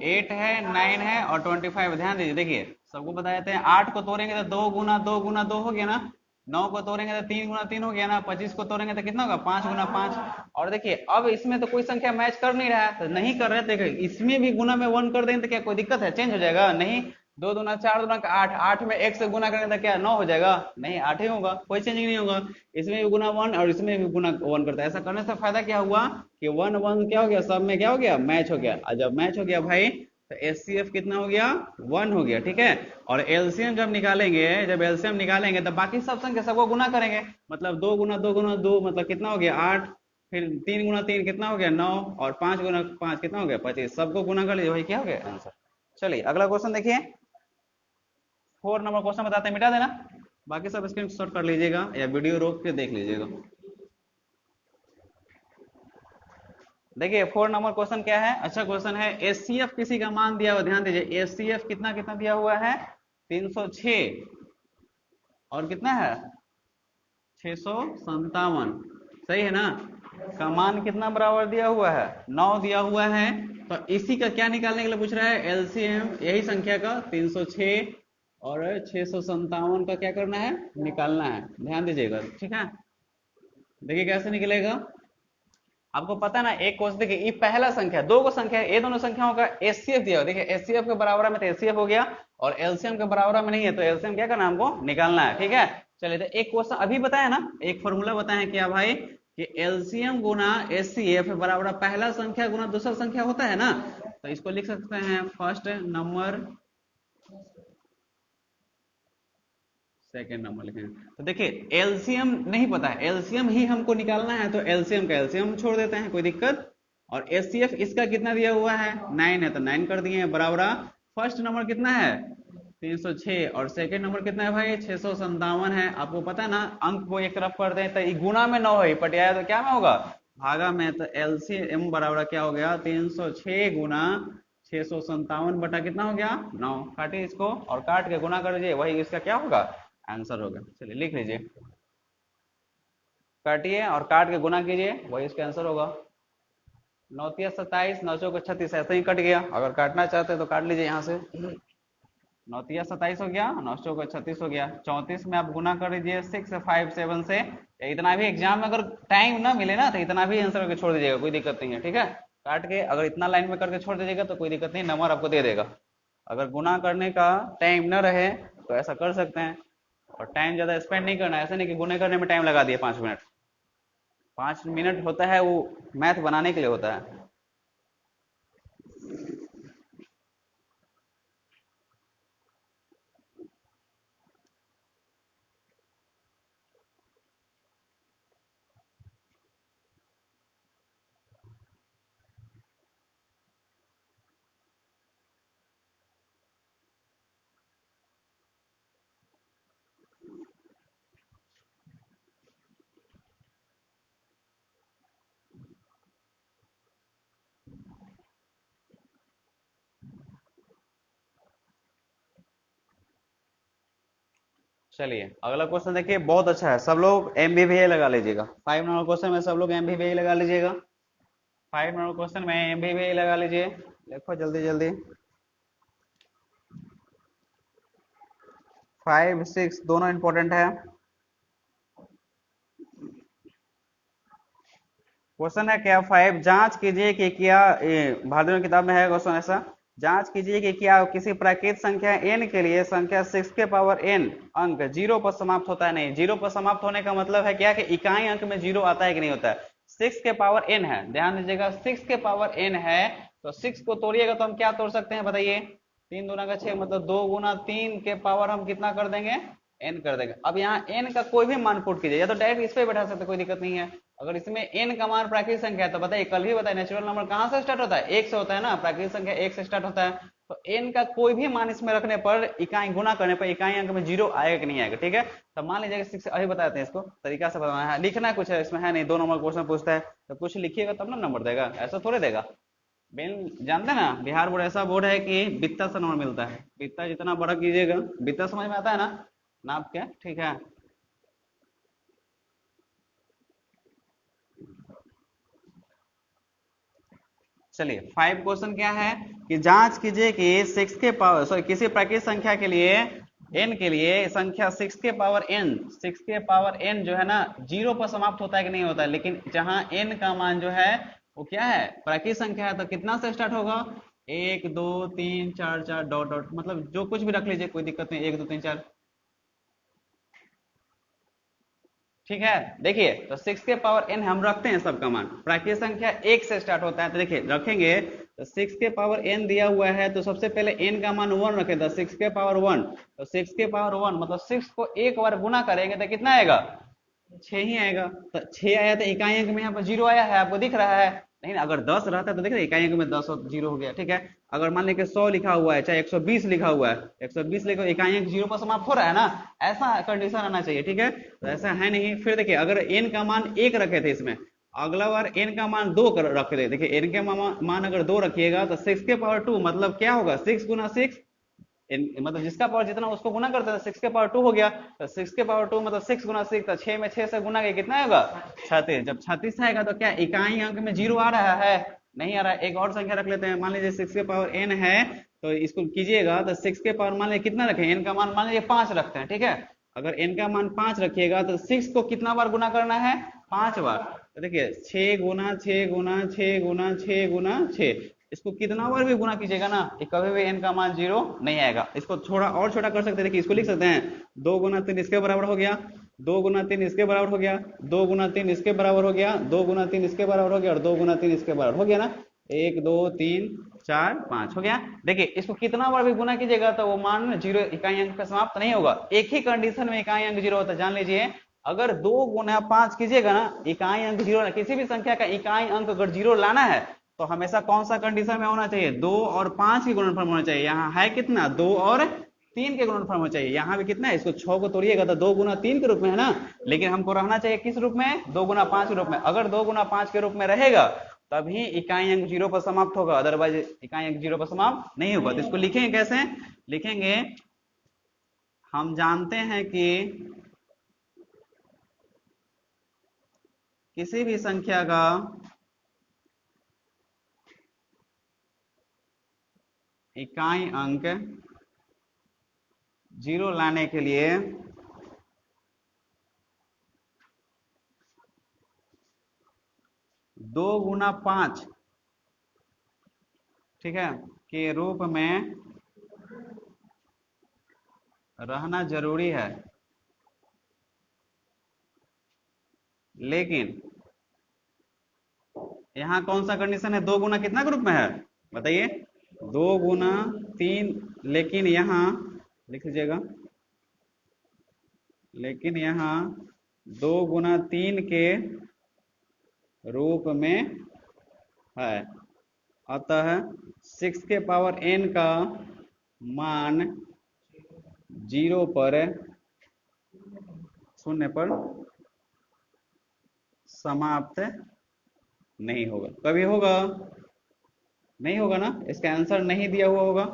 8 है 9 है और 25। ध्यान दीजिए, देखिए सबको बता देते हैं। 8 को तोड़ेंगे तो 2 गुना 2 गुना 2 हो गया ना, 9 को तोड़ेंगे तो 3 गुना 3 हो गया ना, 25 को तोड़ेंगे तो कितना होगा 5 गुना 5। और देखिए अब इसमें तो कोई संख्या मैच कर नहीं रहा है, तो नहीं कर रहे, देखिए इसमें भी गुना में 1 कर देंगे तो क्या कोई दिक्कत है, चेंज हो जाएगा नहीं। 2 दूना 4 दूना का 8, 8 में 1 से गुना करेंगे तो क्या 9 हो जाएगा, नहीं 8 ही होगा, कोई चेंजिंग नहीं होगा। इसमें भी गुना 1 और इसमें भी गुना 1 करता है, ऐसा करने से फायदा क्या हुआ कि 1 1 क्या हो गया, सब में क्या हो गया मैच हो गया। और जब मैच हो गया भाई तो एचसीएफ कितना हो गया 1 हो गया। ठीक है, और एलसीएम जब निकालेंगे, जब एलसीएम निकालेंगे तो बाकी सब संख्या सबको गुना करेंगे, मतलब 2 गुना 2 गुना 2 मतलब कितना हो गया 8, फिर 3 × 3 कितना हो गया 9, और 5 × 5 कितना हो गया 25, सबको गुना कर लीजिए, वही क्या हो गया आंसर। चलिए अगला क्वेश्चन देखिए, 4 नंबर क्वेश्चन बताते हैं, मिटा देना, बाकी सब स्क्रीन शॉट कर लीजिएगा या वीडियो रोक के देख लीजिएगा। देखिए 4 नंबर क्वेश्चन क्या है, अच्छा क्वेश्चन है। एचसीएफ किसी का मान दिया हुआ, ध्यान दीजिए, एचसीएफ कितना कितना दिया हुआ है 306, और कितना है 657, सही है ना, का मान कितना बराबर दिया हुआ है 9 दिया हुआ है। तो इसी का क्या निकालने के लिए पूछ रहा है, एलसीएम यही संख्या का 306 और 657 का क्या करना है, निकालना है, ध्यान दीजिएगा, ठीक है। देखिए कैसे निकलेगा, आपको पता है ना, एक क्वेश्चन देखिए, ये पहला संख्या, दो को संख्या, ये दोनों संख्याओं का एचसीएफ दिया हुआ, देखिए एचसीएफ के बराबर में तो एचसीएफ हो गया, और एलसीएम के बराबर में नहीं है, तो एलसीएम क्या करना है हमको निकालना है, ठीक है। चलिए तो एक क्वेश्चन अभी बताया ना, एक फॉर्मूला बताया क्या भाई, कि एलसीएम गुना एचसीएफ बराबर पहला संख्या गुना दूसरा संख्या होता है ना, तो इसको लिख सकते हैं फर्स्ट नंबर सेकेंड नंबर लिखेंगे। तो देखिए एलसीएम नहीं पता है, एलसीएम ही हमको निकालना है, तो एलसीएम का एलसीएम छोड़ देते हैं, कोई दिक्कत। और एचसीएफ इसका कितना दिया हुआ है 9 है, तो 9 कर दिए बराबर। फर्स्ट नंबर कितना है 306, और सेकेंड नंबर कितना है भाई 657 है। आपको पता है ना, अंक को एक तरफ कर दें तो गुना में 9 है, पटियाया तो क्या में होगा भागा में, तो एलसीएम बराबर क्या हो गया 306 गुना 657 बटा कितना हो गया 9, काटिए इसको और काट के गुना कर दीजिए, वही इसका क्या होगा आंसर होगा। चलिए लिख लीजिए, काटिए और काट के गुना कीजिए, वही इसका आंसर होगा। 9×3 = 27, 9×4 = 36, ऐसे ही कट गया, अगर काटना चाहते हैं तो काट लीजिए यहाँ से। 9×3 = 27 हो गया, 9×4 = 36 हो गया, 34 में आप गुना कर दीजिए 6, 5, 7 से। इतना भी एग्जाम में अगर टाइम ना मिले ना, तो इतना भी आंसर करके छोड़ दीजिएगा, कोई दिक्कत नहीं है, ठीक है। काट के अगर इतना लाइन में करके छोड़ दीजिएगा तो कोई दिक्कत नहीं, नंबर आपको दे देगा। अगर गुना करने का टाइम न रहे तो ऐसा कर सकते हैं, और टाइम ज्यादा स्पेंड नहीं करना है, ऐसा नहीं कि गुने करने में टाइम लगा दिए 5 मिनट, 5 मिनट होता है वो मैथ बनाने के लिए होता है। चलिए अगला क्वेश्चन देखिए, बहुत अच्छा है, सब लोग एमबीबीए लगा लीजिएगा। 5 नंबर क्वेश्चन में सब लोग एमबीबीए लगा लीजिएगा, 5 नंबर क्वेश्चन में एमबीबीए लगा लीजिए, देखो जल्दी जल्दी। 5, 6 दोनों इंपॉर्टेंट है। क्वेश्चन है क्या 5, जांच कीजिए कि क्या, भारतीय किताब में है क्वेश्चन ऐसा, जांच कीजिए कि क्या किसी प्राकृत संख्या n के लिए संख्या 6 के पावर n अंक 0 पर समाप्त होता है। नहीं, 0 पर समाप्त होने का मतलब है क्या कि इकाई अंक में 0 आता है कि नहीं होता है। 6 के पावर n है, ध्यान दीजिएगा, 6 के पावर n है, तो 6 को तोड़िएगा तो हम क्या तोड़ सकते हैं बताइए, 3 दूना का 6, मतलब 2 × 3 के पावर हम कितना कर देंगे n कर देंगे। अब यहाँ n का कोई भी मान पुट कीजिए, या तो डायरेक्ट इस पे बैठा सकते, कोई दिक्कत नहीं है। अगर इसमें n का मान प्राकृतिक संख्या है तो बताइए, कल भी बताया नेचुरल नंबर कहाँ से स्टार्ट होता है, 1 से होता है ना, प्राकृतिक संख्या 1 से स्टार्ट होता है। तो n का कोई भी मान इसमें रखने पर, इकाई गुना करने पर इकाई अंक में 0 आएगा कि नहीं आएगा, ठीक है। तो मान लीजिए 6, अभी बताते हैं इसको, तरीका से बताना है, लिखना है कुछ है इसमें, है नहीं, 2 नंबर क्वेश्चन पूछता है तो कुछ लिखिएगा तब ना नंबर देगा, ऐसा थोड़े देगा। बेन जानते हैं ना, बिहार बोर्ड ऐसा बोर्ड है कि बित्ता से नंबर मिलता है, बित्ता जितना बड़ा कीजिएगा, बित्ता समझ में आता है ना, नाप के, ठीक है। चलिए 5 क्वेश्चन क्या है कि जांच कीजिए कि 6 के पावर, सॉरी, किसी प्राकृतिक संख्या के लिए n के लिए संख्या 6 के पावर n, 6 के पावर n जो है ना 0 पर समाप्त होता है कि नहीं होता है। लेकिन जहां n का मान जो है वो क्या है प्राकृतिक संख्या है, तो कितना से स्टार्ट होगा 1, 2, 3, 4, 4 डॉट डॉट, मतलब जो कुछ भी रख लीजिए, कोई दिक्कत नहीं, 1, 2, 3, 4, ठीक है। देखिए तो 6 के पावर n हम रखते हैं सबका मान, प्राकृतिक संख्या 1 से स्टार्ट होता है, तो देखिए रखेंगे तो 6 के पावर n दिया हुआ है, तो सबसे पहले n का मान 1 रखें, तो 6 के पावर 1, तो 6 के पावर 1 मतलब 6 को एक बार गुना करेंगे तो कितना आएगा छह ही आएगा। तो छह आया तो इकाई अंक में यहाँ पर जीरो आया है, आपको दिख रहा है। लेकिन अगर 10 रहता तो देख रहे इकाई अंक में 10 और जीरो हो गया, ठीक है। अगर मान लीजिए 100 लिखा हुआ है, चाहे 120 लिखा हुआ है, 120 लिखा इकाई अंक जीरो पर समाप्त हो रहा है ना, ऐसा कंडीशन आना चाहिए, ठीक है। तो ऐसा है नहीं। फिर देखिए अगर एन का मान एक रखे थे इसमें, अगला बार एन का मान दो रख दे। देखिए एन के मान अगर दो रखिएगा तो 6 के पावर 2 मतलब क्या होगा, 6 गुना 6, मतलब जिसका पावर जितना उसको गुना करते हैं, 6 के पावर 2 हो गया। तो 6 के पावर 2 मतलब 6 गुना 6, तो 6 में 6 से गुना के कितना होगा, 36। जब 36 आएगा तो क्या इकाई अंक में जीरो आ रहा है, नहीं आ रहा है। एक और संख्या रख लेते हैं, मान लीजिए 6 के पावर n है, तो इसको कीजिएगा तो 6 के पावर मान लीजिए कितना रखें, n का मान मान लीजिए 5 रखते हैं, ठीक है। अगर n का मान 5 रखिएगा तो 6 को कितना बार गुना करना है, 5 बार। तो देखिए 6 गुना 6 गुना 6 गुना 6, इसको कितना बार भी गुना कीजिएगा ना, ये कभी भी n का मान जीरो नहीं आएगा। इसको थोड़ा और छोटा कर सकते हैं, देखिए इसको लिख सकते हैं 2 गुना 3 इसके बराबर हो गया, 2 गुना 3 इसके बराबर हो गया, 2 गुना 3 इसके बराबर हो गया, 2 गुना 3 इसके बराबर हो गया, और 2 गुना 3 इसके बराबर हो गया ना। 1 2 3 4 5 हो गया। देखिए इसको कितना बार भी गुना कीजिएगा तो वो मान जीरो इकाई अंक पे समाप्त नहीं होगा। एक ही कंडीशन में इकाई अंक जीरो होता है, जान लीजिए। अगर 2 गुना 5 कीजिएगा ना, इकाई अंक जीरो, किसी भी संख्या का इकाई अंक अगर जीरो लाना है तो हमेशा कौन सा कंडीशन में होना चाहिए, 2 और 5 की गुणनफल में होना चाहिए। यहाँ है कितना, 2 और 3 के गुणनफल में होना चाहिए। यहाँ भी कितना है, इसको 6 को तोड़िएगा तो 2 गुना 3 के रूप में है ना, लेकिन हमको रहना चाहिए किस रूप में, 2 गुना 5 के रूप में। अगर 2 गुना 5 के रूप में रहेगा तभी इकाई अंक जीरो पर समाप्त होगा, अदरवाइज इकाई अंक जीरो पर समाप्त नहीं होगा। तो इसको लिखेंगे कैसे, लिखेंगे, हम जानते हैं कि किसी भी संख्या का इकाई अंक जीरो लाने के लिए 2 गुना 5, ठीक है, के रूप में रहना जरूरी है। लेकिन यहाँ कौन सा कंडीशन है, 2 गुना कितना के रूप में है, बताइए, 2 गुना 3। लेकिन यहाँ लिख लीजिएगा, लेकिन यहाँ 2 गुना 3 के रूप में है। अतः 6 के पावर n का मान जीरो पर, शून्य पर समाप्त नहीं होगा। कभी होगा, नहीं होगा ना, इसका आंसर नहीं दिया हुआ होगा।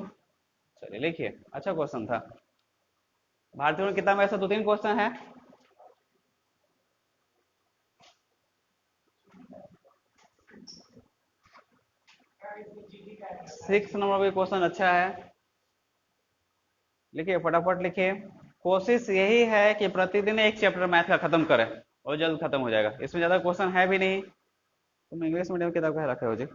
चलिए लिखिए, अच्छा क्वेश्चन था। भारतीय किताब में ऐसा 2 3 क्वेश्चन है। 6 नंबर का क्वेश्चन अच्छा है, लिखिए फटाफट लिखिए। कोशिश यही है कि प्रतिदिन एक चैप्टर मैथ का खत्म करें और जल्द खत्म हो जाएगा, इसमें ज्यादा क्वेश्चन है भी नहीं। तुम इंग्लिश मीडियम किताब का रखे हो जी।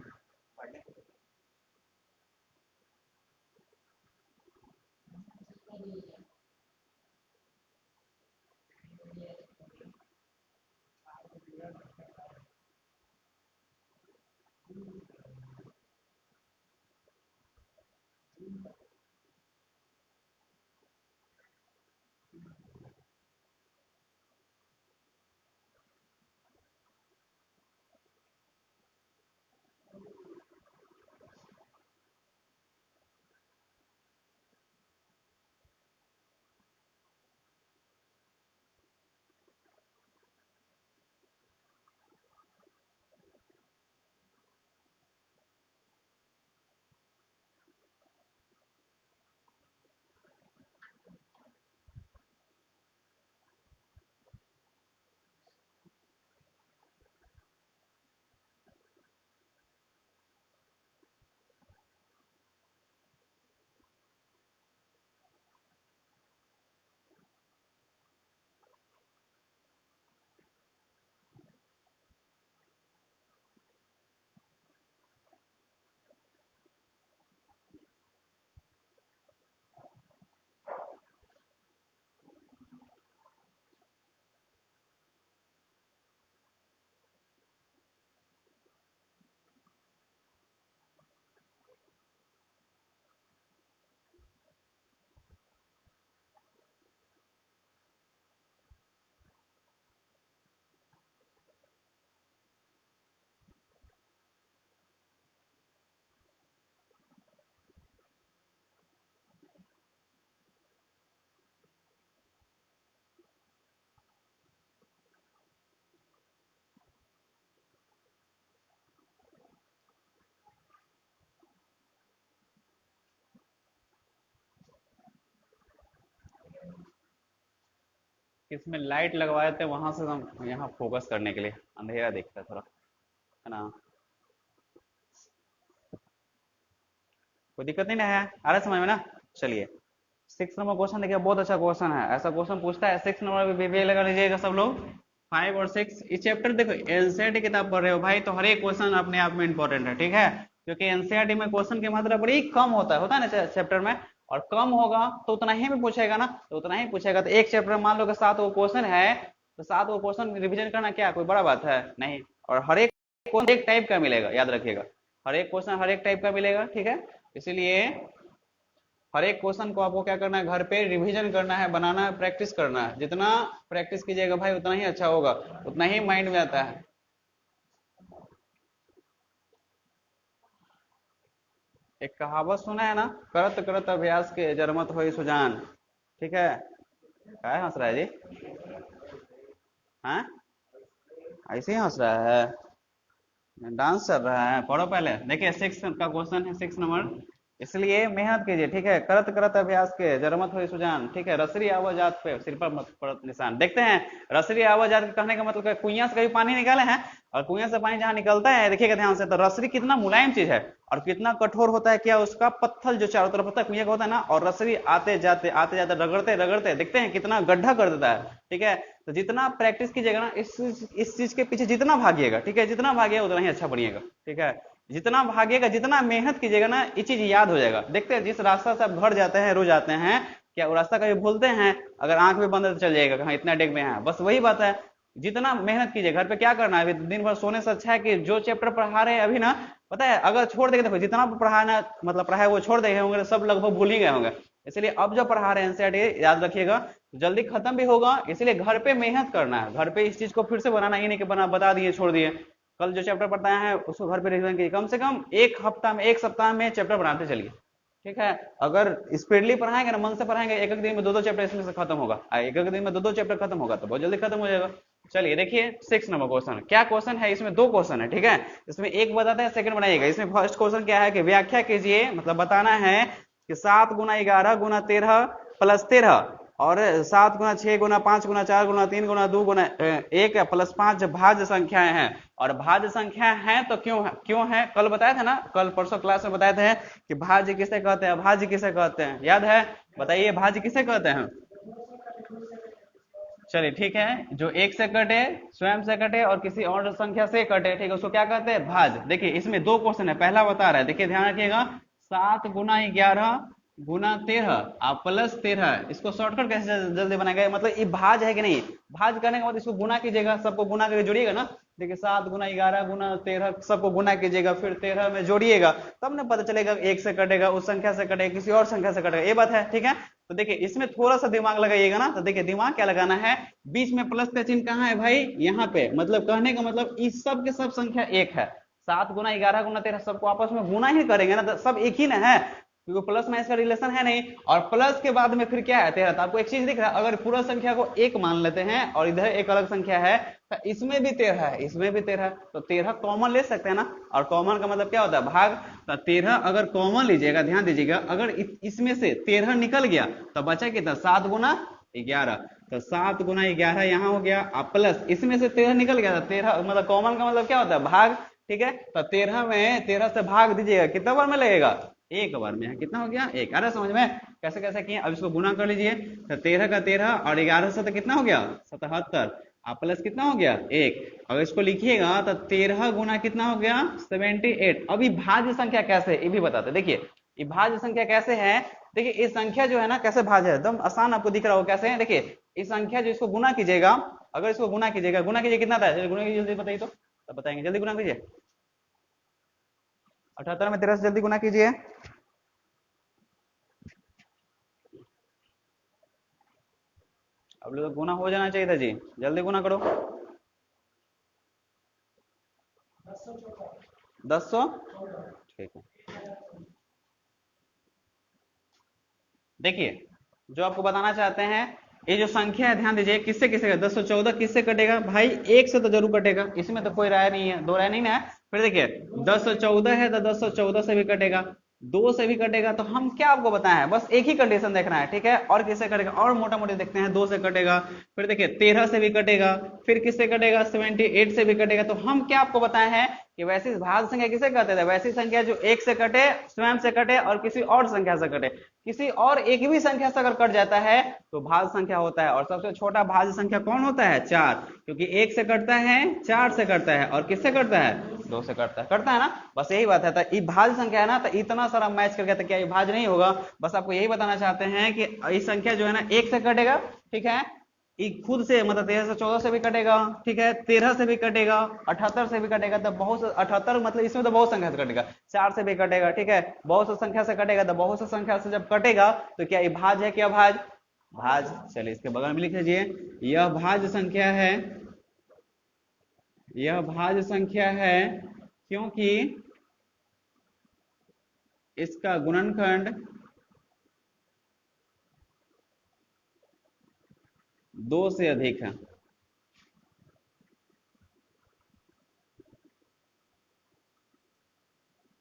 इसमें लाइट लगवा देते हैं वहां से हम यहाँ फोकस करने के लिए, अंधेरा दिखता है थोड़ा, है ना। कोई दिक्कत नहीं ना है, आ रहा है समझ में ना। चलिए 6 नंबर क्वेश्चन देखिए, बहुत अच्छा क्वेश्चन है। ऐसा क्वेश्चन पूछता है 6 नंबर भी लगा लीजिएगा सब लोग। 5 और 6 इस चैप्टर देखो, एनसीईआरटी किताब पढ़ रहे हो भाई तो हर एक क्वेश्चन अपने आप में इंपॉर्टेंट है, ठीक है। क्योंकि एनसीईआरटी में क्वेश्चन की मात्रा बड़ी कम होता है ना चैप्टर में, और कम होगा तो उतना ही में पूछेगा ना, तो उतना ही पूछेगा। तो एक चैप्टर मान लो कि 7 क्वेश्चन है, तो 7 क्वेश्चन रिविजन करना क्या कोई बड़ा बात है नहीं। और हर एक क्वेश्चन एक टाइप का मिलेगा, याद रखिएगा, हर एक क्वेश्चन हर एक टाइप का मिलेगा, ठीक है। इसीलिए हर एक क्वेश्चन को आपको क्या करना है, घर पे रिवीजन करना है, बनाना है, प्रैक्टिस करना है। जितना प्रैक्टिस कीजिएगा भाई उतना ही अच्छा होगा, उतना ही माइंड में आता है। एक कहावत सुना है ना, करत करत अभ्यास के जरमत होई सुजान, ठीक है। क्या हंस रहा है जी, हाँ ऐसे ही हंस रहा है, डांस चल रहा है। पढ़ो पहले, देखिए 6 का क्वेश्चन है, 6 नंबर। इसलिए मेहनत कीजिए, ठीक है। करत करत अभ्यास के जरमत हो सुजान, ठीक है। रसरी आवाजात पे सिर पर मत पड़त निशान। देखते हैं रसरी आवाजात कहने का मतलब कुइयां से कभी पानी निकाले हैं, और कुइयां से पानी जहां निकलता है देखिएगा ध्यान से, तो रसरी कितना मुलायम चीज है और कितना कठोर होता है, क्या उसका पत्थर जो चारों तरफ होता है कुइया का होता है ना, और रसरी आते जाते रगड़ते रगड़ते देखते हैं कितना गड्ढा कर देता है, ठीक है। तो जितना प्रैक्टिस कीजिएगा ना इस चीज के पीछे जितना भागिएगा, ठीक है, जितना भागिएगा उतना ही अच्छा बनिएगा, ठीक है। जितना भागिएगा जितना मेहनत कीजिएगा ना ये चीज याद हो जाएगा। देखते हैं जिस रास्ता से आप घर जाते हैं रोज आते हैं, क्या वो रास्ता कभी भूलते हैं? अगर आंख में बंद है तो चल जाएगा कहाँ इतना डेग में है, बस वही बात है। जितना मेहनत कीजिए, घर पे क्या करना है, अभी दिन भर सोने से अच्छा है कि जो चैप्टर पढ़ा रहे हैं अभी ना, पता है अगर छोड़ देंगे, देखो जितना पढ़ाना मतलब पढ़ाया वो छोड़ देंगे होंगे, सब लगभग भूल ही गए होंगे। इसलिए अब जो पढ़ा रहे हैं एनसीईआरटी याद रखिएगा, जल्दी खत्म भी होगा। इसलिए घर पे मेहनत करना है, घर पे इस चीज को फिर से बनाना, ही नहीं कि बना बता दिए छोड़ दिए। कल जो चैप्टर पढ़ाया है उसको घर पे रिवीजन कीजिए, कम से कम एक हफ्ता में, एक सप्ताह में चैप्टर बनाते चलिए, ठीक है। अगर स्पीडली पढ़ाएंगे ना, मन से पढ़ाएंगे, एक एक दिन में 2-2 चैप्टर इसमें से खत्म होगा, एक एक दिन में 2-2 चैप्टर खत्म होगा तो बहुत जल्दी खत्म हो जाएगा। चलिए देखिए 6 नंबर क्वेश्चन, क्या क्वेश्चन है, इसमें 2 क्वेश्चन है, ठीक है। इसमें एक बताता है, सेकंड बनाइएगा। इसमें फर्स्ट क्वेश्चन क्या है कि व्याख्या कीजिए, मतलब बताना है कि 7 गुना 11 गुना 13 प्लस 13 और 7 गुना 6 गुना 5 गुना 4 गुना 3 गुना 2 गुना 1 प्लस 5 भाज्य संख्याएं हैं। और भाज्य संख्या है तो क्यों है, कल बताया था ना, कल परसों क्लास में बताए थे कि भाज्य किसे कहते हैं, भाज्य किसे कहते हैं, याद है? बताइए भाज्य किसे कहते हैं। चलिए ठीक है, जो एक से कटे, स्वयं से कटे और किसी और संख्या से कटे, ठीक है, उसको क्या कहते हैं, भाज्य। देखिए इसमें 2 क्वेश्चन है, पहला बता रहा है, देखिए ध्यान रखिएगा, 7 गुना 11 गुना 13 आप प्लस 13, इसको शॉर्टकट कैसे जल्दी बनाएगा, मतलब ये भाज है कि नहीं, भाज करने के बाद इसको गुना कीजिएगा, सबको गुना करके जोड़िएगा ना। देखिए 7 गुना 11 गुना 13 सबको गुना कीजिएगा, फिर 13 में जोड़िएगा, तब ना पता चलेगा एक से कटेगा, उस संख्या से कटेगा, किसी और संख्या से कटेगा, ये बात है, ठीक है। तो देखिए इसमें थोड़ा सा दिमाग लगाइएगा ना, तो देखिए दिमाग क्या लगाना है, बीच में प्लस का चिन्ह कहाँ है भाई, यहाँ पे, मतलब कहने का मतलब इस सब के सब संख्या एक है। 7 गुना 11 गुना 13 सबको आपस में गुना ही करेंगे ना, तो सब एक ही ना है, क्योंकि प्लस माइनस का रिलेशन है नहीं। और प्लस के बाद में फिर क्या है, 13। तो आपको एक चीज दिख रहा है, अगर पूरा संख्या को एक मान लेते हैं और इधर एक अलग संख्या है, तो इसमें भी 13 है, इसमें भी 13 है, तो 13 कॉमन ले सकते हैं ना। और कॉमन का मतलब क्या होता है, भाग। तो 13 अगर कॉमन लीजिएगा, ध्यान दीजिएगा, अगर इसमें से 13 निकल गया तो बचा कितना, 7 गुना 11। तो 7 गुना 11 यहाँ हो गया, और प्लस इसमें से 13 निकल गया, तो 13 मतलब कॉमन का मतलब क्या होता है, भाग, ठीक है। तो 13 में 13 से भाग दीजिएगा, कितना बार में लगेगा, एक बार में। कितना हो गया, एक। आ रहा समझ में कैसे कैसे किए, अब इसको गुना कर लीजिए, तो 13 का 13 और 11 से तो कितना हो गया, 77, आप प्लस कितना हो गया, एक। अगर इसको लिखिएगा तो 13 गुना कितना हो गया, 78। अभी भाज्य संख्या कैसे, ये भी बताते, देखिए ये भाज्य संख्या कैसे है। देखिए इस संख्या जो है ना कैसे भाज्य है, एकदम आसान आपको दिख रहा हो कैसे है। देखिए इस संख्या जो, इसको गुना कीजिएगा, अगर इसको गुना कीजिएगा, गुना कीजिए कितना था, गुना कीजिए जल्दी बताइए, तो बताएंगे, जल्दी गुना कीजिए, 78 में 13 से जल्दी गुना कीजिए। अब लोग तो गुना हो जाना चाहिए था जी, जल्दी गुना करो। 1000, ठीक है। देखिए जो आपको बताना चाहते हैं, ये जो संख्या है ध्यान दीजिए, किससे किससे 1014 किससे कटेगा भाई, एक से तो जरूर कटेगा, इसमें तो कोई राय नहीं है, दो राय नहीं ना है। फिर देखिए 1014 है तो 1014 से भी कटेगा, दो से भी कटेगा तो हम क्या आपको बताए हैं, बस एक ही कंडीशन देखना है, ठीक है। और किससे कटेगा, और मोटा मोटी देखते हैं, दो से कटेगा, फिर देखिए 13 से भी कटेगा, फिर किससे कटेगा, 78 से भी कटेगा। तो हम क्या आपको बताए हैं कि वैसी भाज्य संख्या किसे कहते थे, वैसी संख्या जो एक से कटे, स्वयं से कटे और किसी और संख्या से कटे। किसी और एक भी संख्या से अगर कट जाता है तो भाज्य संख्या होता है। और सबसे छोटा भाज्य संख्या कौन होता है, 4, क्योंकि एक से कटता है, 4 से कटता है, और किससे कटता है, 2 से करता है ना। बस यही बात है। तो ये भाज्य संख्या है ना, तो इतना सारा मैच करके तो क्या ये भाज्य नहीं होगा। बस आपको यही बताना चाहते हैं कि ये संख्या जो है ना एक से कटेगा, ठीक है, ये खुद से मतलब 13 से 14 से भी कटेगा, ठीक है, 13 से भी कटेगा, 78 से भी कटेगा, तो बहुत से 78 मतलब इसमें तो बहुत संख्या से कटेगा, 4 से भी कटेगा, ठीक है, बहुत से संख्या से कटेगा। तो बहुत से संख्या से जब कटेगा तो क्या ये भाज्य है, क्या भाज्य, भाज्य। चलिए इसके बगल में लिख लीजिए, यह भाज्य संख्या है, यह भाज्य संख्या है क्योंकि इसका गुणनखंड 2 से अधिक है।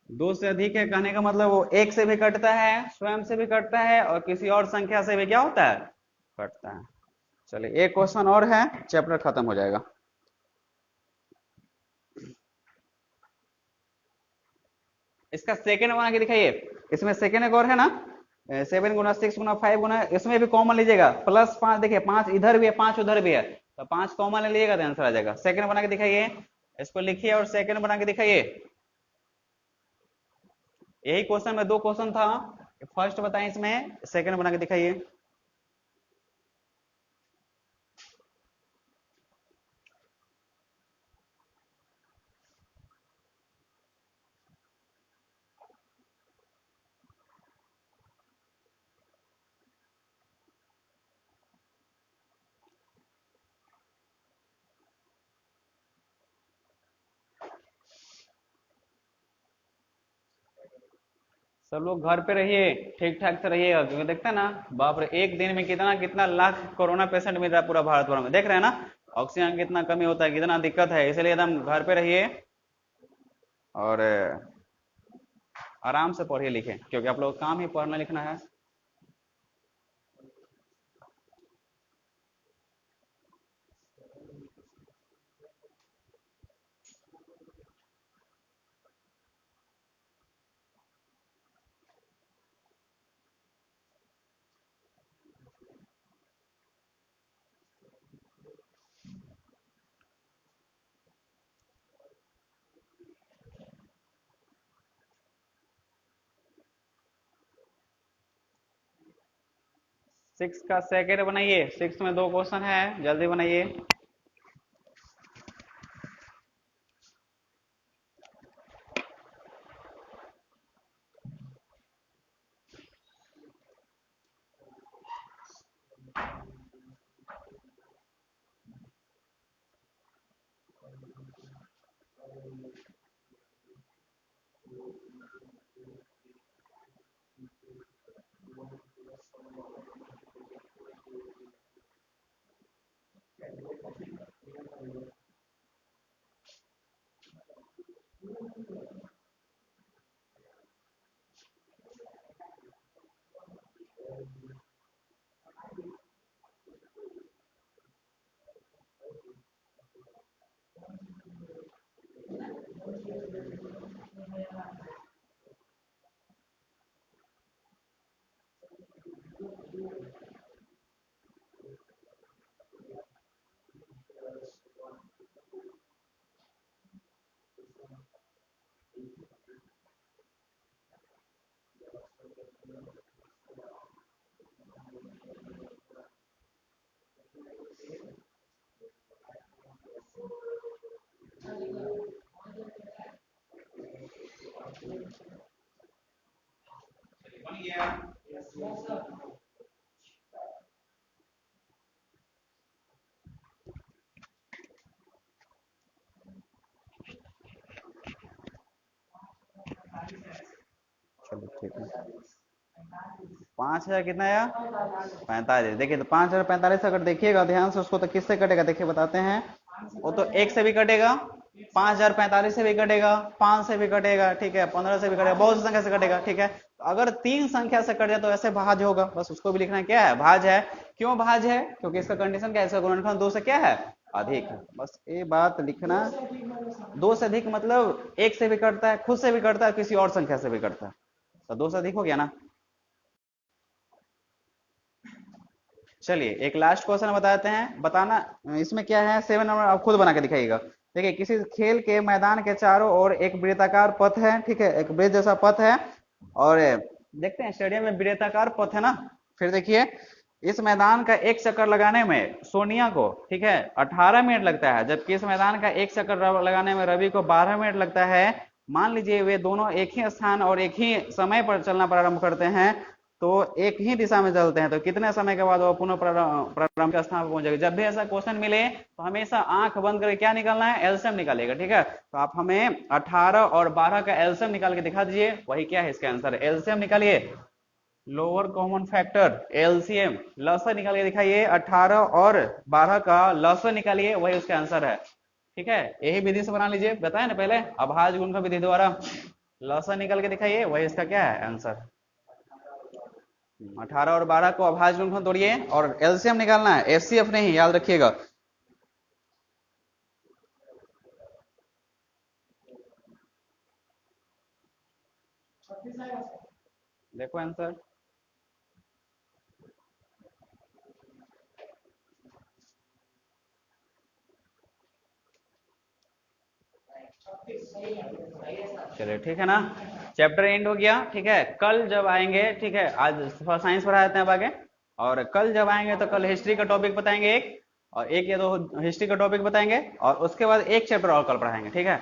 दो से अधिक है कहने का मतलब वो एक से भी कटता है, स्वयं से भी कटता है, और किसी और संख्या से भी क्या होता है, कटता है। चलिए एक क्वेश्चन और है, चैप्टर खत्म हो जाएगा। इसका सेकेंड बना के दिखाइए। इसमें सेकेंड एक और है ना, 7 गुना 6 गुना 5 गुना, इसमें भी कॉमन लीजिएगा, +5, देखिए 5 इधर भी है 5 उधर भी है, तो 5 कॉमन लीजिएगा तो आंसर आ जाएगा। सेकेंड बना के दिखाइए, इसको लिखिए और सेकेंड बना के दिखाइए। यही क्वेश्चन में दो क्वेश्चन था, फर्स्ट बताएं, इसमें सेकेंड बना के दिखाइए। सब लोग घर पे रहिए, ठीक ठाक से रहिएगा, क्योंकि देखते हैं ना, बाप रे, एक दिन में कितना कितना लाख कोरोना पेशेंट मिल रहा है पूरा भारत भर में, देख रहे हैं ना, ऑक्सीजन की कितना कमी होता है, कितना दिक्कत है। इसलिए एकदम घर पे रहिए और आराम से पढ़िए लिखे, क्योंकि आप लोग का काम ही पढ़ना लिखना है। सिक्स का सेकेंड बनाइए, सिक्स में दो क्वेश्चन है, जल्दी बनाइए। बन गया। चलो ठीक है, 5,000 कितना आया, 45। देखिए तो 5,045 अगर देखिएगा ध्यान से उसको, तो किससे कटेगा देखिए बताते हैं। वो तो एक से भी कटेगा, 5045 से भी कटेगा, 5 से भी कटेगा, ठीक है, 15 से भी कटेगा, बहुत सी संख्या से कटेगा, ठीक है। तो अगर 3 संख्या से कट जाए तो ऐसे भाज्य होगा, बस उसको भी लिखना है, क्या है, भाज्य है। क्यों भाज्य है? क्योंकि इसका कंडीशन क्या है, इसका गुणनखंड 2 से क्या है, अधिक है, बस ये बात लिखना। 2 से अधिक मतलब एक से भी कटता है, खुद से भी कटता है, किसी और संख्या से भी कटता है, तो 2 से अधिक हो गया ना। चलिए एक लास्ट क्वेश्चन बताते हैं, बताना इसमें क्या है, 7 नंबर आप खुद बना के दिखाइएगा। देखिए किसी खेल के मैदान के चारों ओर एक वृत्ताकार पथ है, ठीक है, एक वृत्त जैसा पथ है, और देखते हैं स्टेडियम में वृत्ताकार पथ है ना। फिर देखिए इस मैदान का एक चक्कर लगाने में सोनिया को, ठीक है, 18 मिनट लगता है, जबकि इस मैदान का एक चक्कर लगाने में रवि को 12 मिनट लगता है। मान लीजिए वे दोनों एक ही स्थान और एक ही समय पर चलना प्रारंभ करते हैं, तो एक ही दिशा में चलते हैं, तो कितने समय के बाद वो पुनः प्रारंभ के स्थान पर पहुंचेगा। जब भी ऐसा क्वेश्चन मिले तो हमेशा आंख बंद करके क्या निकालना है, एलसीएम निकालिएगा, ठीक है। तो आप हमें 18 और 12 का एलसीएम निकाल के दिखा दीजिए, वही क्या है इसका आंसर, एलसीएम निकालिए, लोअर कॉमन फैक्टर, एलसीएम, लसा निकाल के दिखाइए, 18 और 12 का लसा निकालिए, वही उसका आंसर है, ठीक है। यही विधि से बना लीजिए, बताए ना पहले, अभाज्य गुणनखंड विधि द्वारा लसा निकाल के दिखाइए, वही इसका क्या है आंसर। 18 और 12 को अभाज्य गुणनखंड तोड़िए और एलसीएम निकालना है, एचसीएफ नहीं, याद रखिएगा। देखो आंसर, चलिए ठीक है ना, चैप्टर एंड हो गया, ठीक है। कल जब आएंगे, ठीक है, आज साइंस पढ़ा देते हैं अब आगे, और कल जब आएंगे तो कल हिस्ट्री का टॉपिक बताएंगे एक, और एक या दो हिस्ट्री का टॉपिक बताएंगे, और उसके बाद एक चैप्टर और कल पढ़ाएंगे, ठीक है।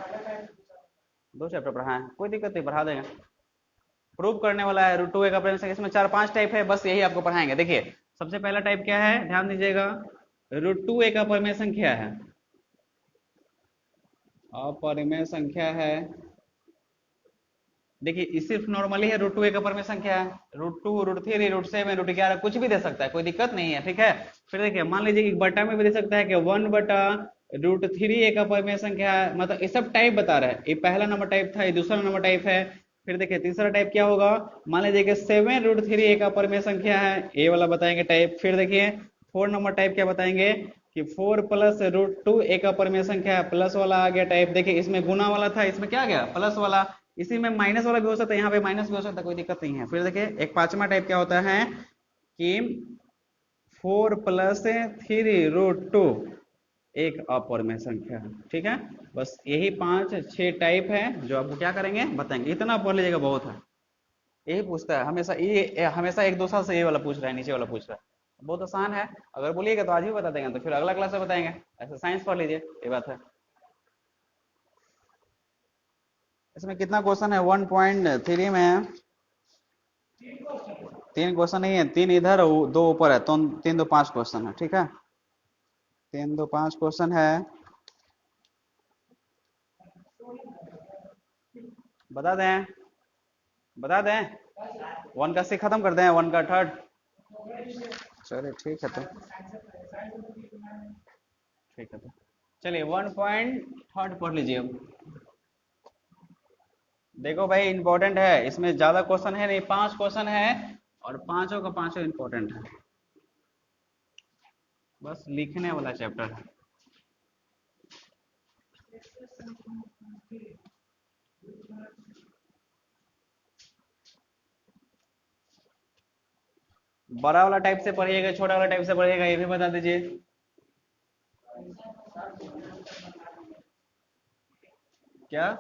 2 चैप्टर पढ़ाएं, कोई दिक्कत नहीं, पढ़ा देंगे। प्रूव करने वाला है √2a का परिमेय संख्या, इसमें 4-5 टाइप है, बस यही आपको पढ़ाएंगे। देखिए सबसे पहला टाइप क्या है, ध्यान दीजिएगा, √2a का परिमेय संख्या है, अपरिमेय संख्या है। देखिए ये सिर्फ नॉर्मली है, √2a का परिमेय संख्या है, √2, √3, √7, √11 कुछ भी दे सकता है, कोई दिक्कत नहीं है, ठीक है। फिर देखिए मान लीजिए कि बटा में भी दे सकता है कि 1/√3a का परिमेय संख्या है, मतलब ये सब टाइप बता रहा है। ये पहला नंबर टाइप था, ये दूसरा नंबर टाइप है। फिर देखिए तीसरा टाइप क्या होगा, मान लीजिए कि 7√3a का परिमेय संख्या है, ये वाला बताएंगे टाइप। फिर देखिए 4 नंबर टाइप क्या बताएंगे कि 4 + √2a का परिमेय संख्या है, प्लस वाला आ गया टाइप। देखिए इसमें गुना वाला था, इसमें क्या आ गया, प्लस वाला। इसी में माइनस वाला भी हो सकता है, यहाँ पे माइनस भी हो सकता है, कोई दिक्कत नहीं है। फिर देखिए एक 5वां टाइप क्या होता है कि 4 + 3√2 एक अपरिमेय संख्या है, ठीक है। बस यही 5-6 टाइप है जो आपको क्या करेंगे, बताएंगे। इतना पढ़ लीजिएगा, बहुत है। यही पूछता है हमेशा, ये हमेशा 1-2 साल से ये वाला पूछ रहा है, नीचे वाला पूछ रहा है, बहुत आसान है। अगर बोलिएगा तो आज भी बता देंगे, तो फिर अगला क्लास में बताएंगे। ऐसे साइंस पढ़ लीजिए, ये बात है। इसमें कितना क्वेश्चन है, 1.3 में 3 क्वेश्चन नहीं है, 3 इधर 2 ऊपर है, तो 3-2-5 क्वेश्चन है, ठीक है। 3-2-5 क्वेश्चन है, बता दें, बता दें, 1 का 6 खत्म कर दें, 1 का 3rd। चलिए ठीक है, तो ठीक है, तो चलिए 1.3 पढ़ लीजिए अब। देखो भाई इंपॉर्टेंट है, इसमें ज्यादा क्वेश्चन है नहीं, 5 क्वेश्चन है, और पांचों का पांचों इंपॉर्टेंट है, बस लिखने वाला चैप्टर है। बड़ा वाला टाइप से पढ़िएगा, छोटा वाला टाइप से पढ़िएगा, ये भी बता दीजिए। क्या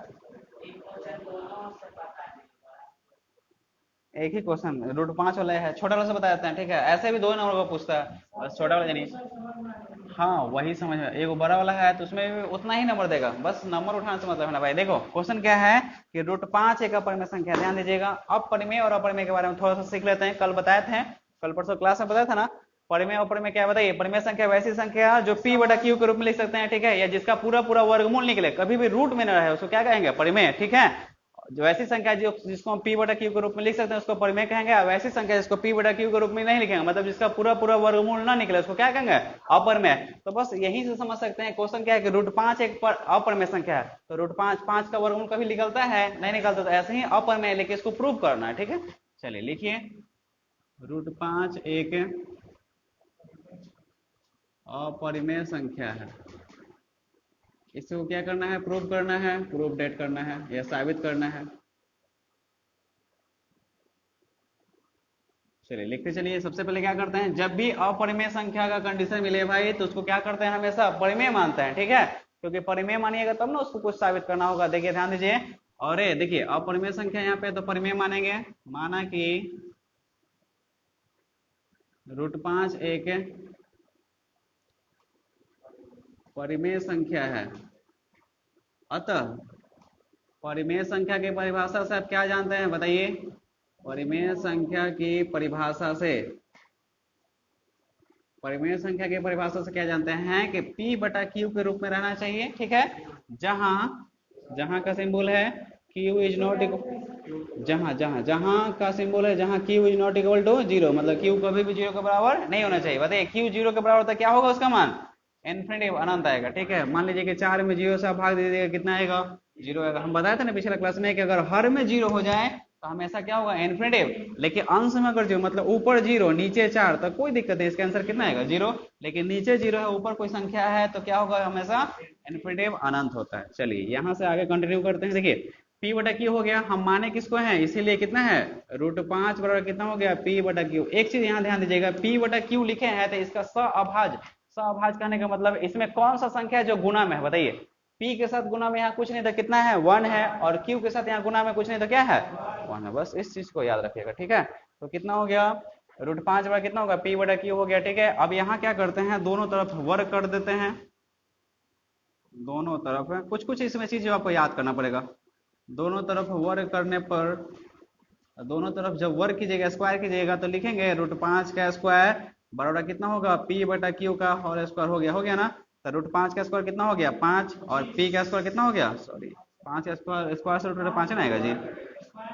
एक ही क्वेश्चन, √5 वाला है, छोटा वाला से बता देते हैं, ठीक है। ऐसे भी 2 नंबर का पूछता है, बस छोटा वाला जानिए। हाँ वही समझ में, एक बड़ा वाला है तो उसमें भी उतना ही नंबर देगा, बस नंबर उठाने से मतलब है ना भाई। देखो क्वेश्चन क्या है कि √5 एक अपरिमेय संख्या, ध्यान दीजिएगा। अब परिमेय और अपरिमेय के बारे में थोड़ा सा सीख लेते हैं, कल बताए थे, कल परसों क्लास में बताया था ना। परिमेय और अपरिमेय क्या बताइए, परिमेय संख्या वैसी संख्या जो p/q के रूप में लिख सकते हैं, ठीक है, या जिसका पूरा पूरा वर्गमूल निकले, कभी भी रूट में न रहे, उसको क्या कहेंगे, परिमेय, ठीक है। जो ऐसी संख्या जो जिसको हम पी बटा क्यू के रूप में लिख सकते हैं उसको परिमेय कहेंगे, और वैसी संख्या जिसको पी बटा क्यू के रूप में नहीं लिखेंगे, मतलब जिसका पूरा पूरा वर्गमूल ना निकले, उसको क्या कहेंगे? अपरिमेय। तो बस यही से समझ सकते हैं क्वेश्चन क्या है कि √5 एक अपरिमेय संख्या है, तो √5 का वर्गमूल कभी निकलता है? नहीं निकलता। तो ऐसे ही अपरिमेय लेके इसको प्रूव करना है, ठीक है। चलिए लिखिए, √5 एक अपरिमेय संख्या है, इसको क्या करना है? प्रूव करना है, प्रूव डेट करना है या साबित करना है। चलिए लिखते चलिए। सबसे पहले क्या करते हैं, जब भी अपरिमेय संख्या का कंडीशन मिले भाई तो उसको क्या करते हैं? हमेशा परिमेय मानते हैं, ठीक है, क्योंकि परिमेय मानिएगा तब ना उसको कुछ साबित करना होगा। देखिए ध्यान दीजिए, और ये देखिए अपरिमेय संख्या यहाँ पे तो परिमेय मानेंगे, माना कि √5 एक परिमेय संख्या है, अतः परिमेय संख्या की परिभाषा से आप क्या जानते हैं बताइए? परिमेय संख्या की परिभाषा से, परिमेय संख्या की परिभाषा से क्या जानते हैं कि P बटा Q के रूप में रहना चाहिए, ठीक है। जहां जहां का सिंबल है Q इज नॉट इक्वल, जहां जहां जहां का सिंबल है, जहां Q is not equal to 0, मतलब Q कभी भी 0 के बराबर नहीं होना चाहिए। बताइए Q 0 के बराबर तो क्या होगा उसका मान? इन्फिनिटी, अनंत आएगा, ठीक है। मान लीजिए कि 4 में 0 से आप भाग दीजिएगा, कितना आएगा? 0 आएगा। हम बताए थे ना पिछले क्लास में कि अगर हर में 0 हो जाए तो हमेशा क्या होगा? इन्फिनिटिव। लेकिन अंश में अगर 0, मतलब ऊपर 0 नीचे 4, तो कोई दिक्कत नहीं, इसका आंसर कितना आएगा? 0। लेकिन नीचे 0 है, ऊपर कोई संख्या है, तो क्या होगा? हमेशा इन्फिनिटिव, अनंत होता है। चलिए यहां से आगे कंटिन्यू करते हैं। देखिए P बटा Q हो गया, हम माने किसको हैं? इसीलिए कितना है? √5 बराबर कितना हो गया? P बटा Q। एक चीज यहाँ ध्यान दीजिएगा, P बटा Q लिखे हैं तो इसका सहअभाज्य, सहअभाज्य कहने का मतलब इसमें कौन सा संख्या है जो गुना में है? बताइए। P के साथ गुना में यहाँ कुछ नहीं था, कितना है? 1 है, और Q के साथ यहाँ गुना में कुछ नहीं था, क्या है? 1 है। बस इस चीज को याद रखिएगा, ठीक है। तो कितना हो गया? √5 बटा कितना होगा? P बटा Q हो गया, ठीक है। अब यहाँ क्या करते हैं, दोनों तरफ वर्ग कर देते हैं, दोनों तरफ है कुछ कुछ इसमें चीज जो आपको याद करना पड़ेगा। दोनों तरफ वर्ग करने पर, दोनों तरफ जब वर्ग कीजिएगा, स्क्वायर कीजिएगा, तो लिखेंगे √5 का स्क्वायर बराबर कितना होगा? P बटा Q का होल स्क्वायर। हो गया ना। तो √5 का स्क्वायर कितना हो गया? 5, और P का स्क्वायर कितना हो गया? सॉरी, 5 का स्क्वायर, स्क्वायर से √5 5 ना आएगा जी,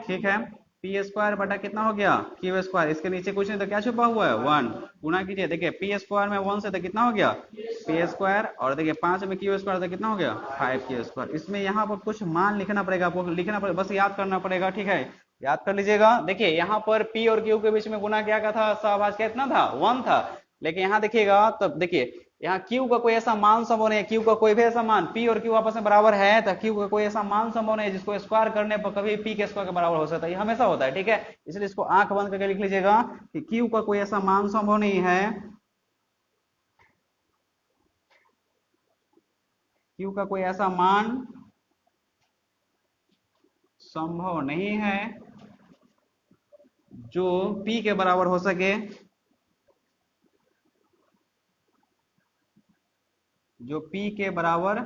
ठीक है। P स्क्वायर बटा कितना हो गया? Q square. इसके नीचे कुछ नहीं तो क्या छुपा हुआ है? 1। गुना कीजिए, देखिए P स्क्वायर में 1 से तो कितना हो गया? P स्क्वायर, और देखिए 5 में Q स्क्वायर तो कितना हो गया? 5Q square. इसमें यहाँ पर कुछ मान लिखना पड़ेगा आपको, लिखना पड़ेगा, बस याद करना पड़ेगा, ठीक है। याद कर लीजिएगा। देखिए यहाँ पर P और Q के बीच में गुना क्या था? सहभाज्य कितना था? 1 था। लेकिन यहाँ देखिएगा, तब देखिए यहाँ Q का कोई ऐसा मान संभव नहीं है, Q का कोई भी ऐसा मान, P और Q आपस में बराबर है, तो Q का कोई ऐसा मान संभव नहीं है जिसको स्क्वायर करने पर कभी P के स्क्वायर के बराबर हो सकता है। ये हमेशा होता है, ठीक है। इसलिए इसको आंख बंद करके लिख लीजिएगा कि Q का कोई ऐसा मान संभव नहीं है, Q का कोई ऐसा मान संभव नहीं है जो P के बराबर हो सके, जो P के बराबर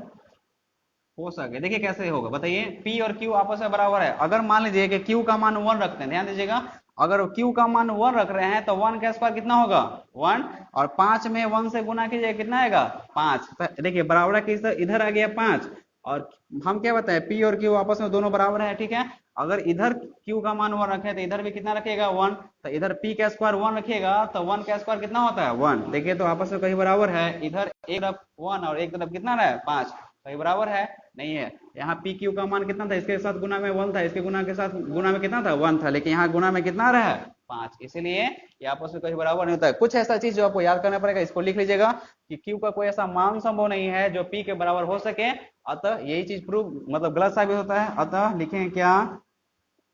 हो सके। देखिए कैसे होगा बताइए। P और Q आपस में बराबर है, अगर मान लीजिए कि Q का मान 1 रखते हैं, ध्यान दीजिएगा, अगर Q का मान 1 रख रहे हैं तो 1 का स्क्वायर कितना होगा? 1, और 5 में 1 से गुना कीजिए, कितना आएगा? 5। तो देखिए बराबर की इधर आ गया 5, और हम क्या बताए? P और Q आपस में दोनों बराबर है, ठीक है। अगर इधर Q का मान 1 रखे तो इधर भी कितना रखेगा? 1। तो इधर P का स्क्वायर 1 रखिएगा तो 1 का स्क्वायर कितना होता है? 1। देखिए तो आपस में कहीं बराबर है, इधर एक तरफ 1 और एक तरफ कितना है? 5, कहीं बराबर है? नहीं है। यहाँ पी क्यू का मान कितना था? इसके साथ गुना में 1 था, इसके गुना के साथ गुना में कितना था? 1 था, लेकिन यहाँ गुना में कितना रहा है? 5। इसीलिए ये आपस में कहीं बराबर नहीं होता है। कुछ ऐसा चीज जो आपको याद करना पड़ेगा, इसको लिख लीजिएगा कि क्यू का कोई ऐसा मान संभव नहीं है जो पी के बराबर हो सके, अतः यही चीज प्रूव मतलब गलत साबित होता है। अतः लिखें क्या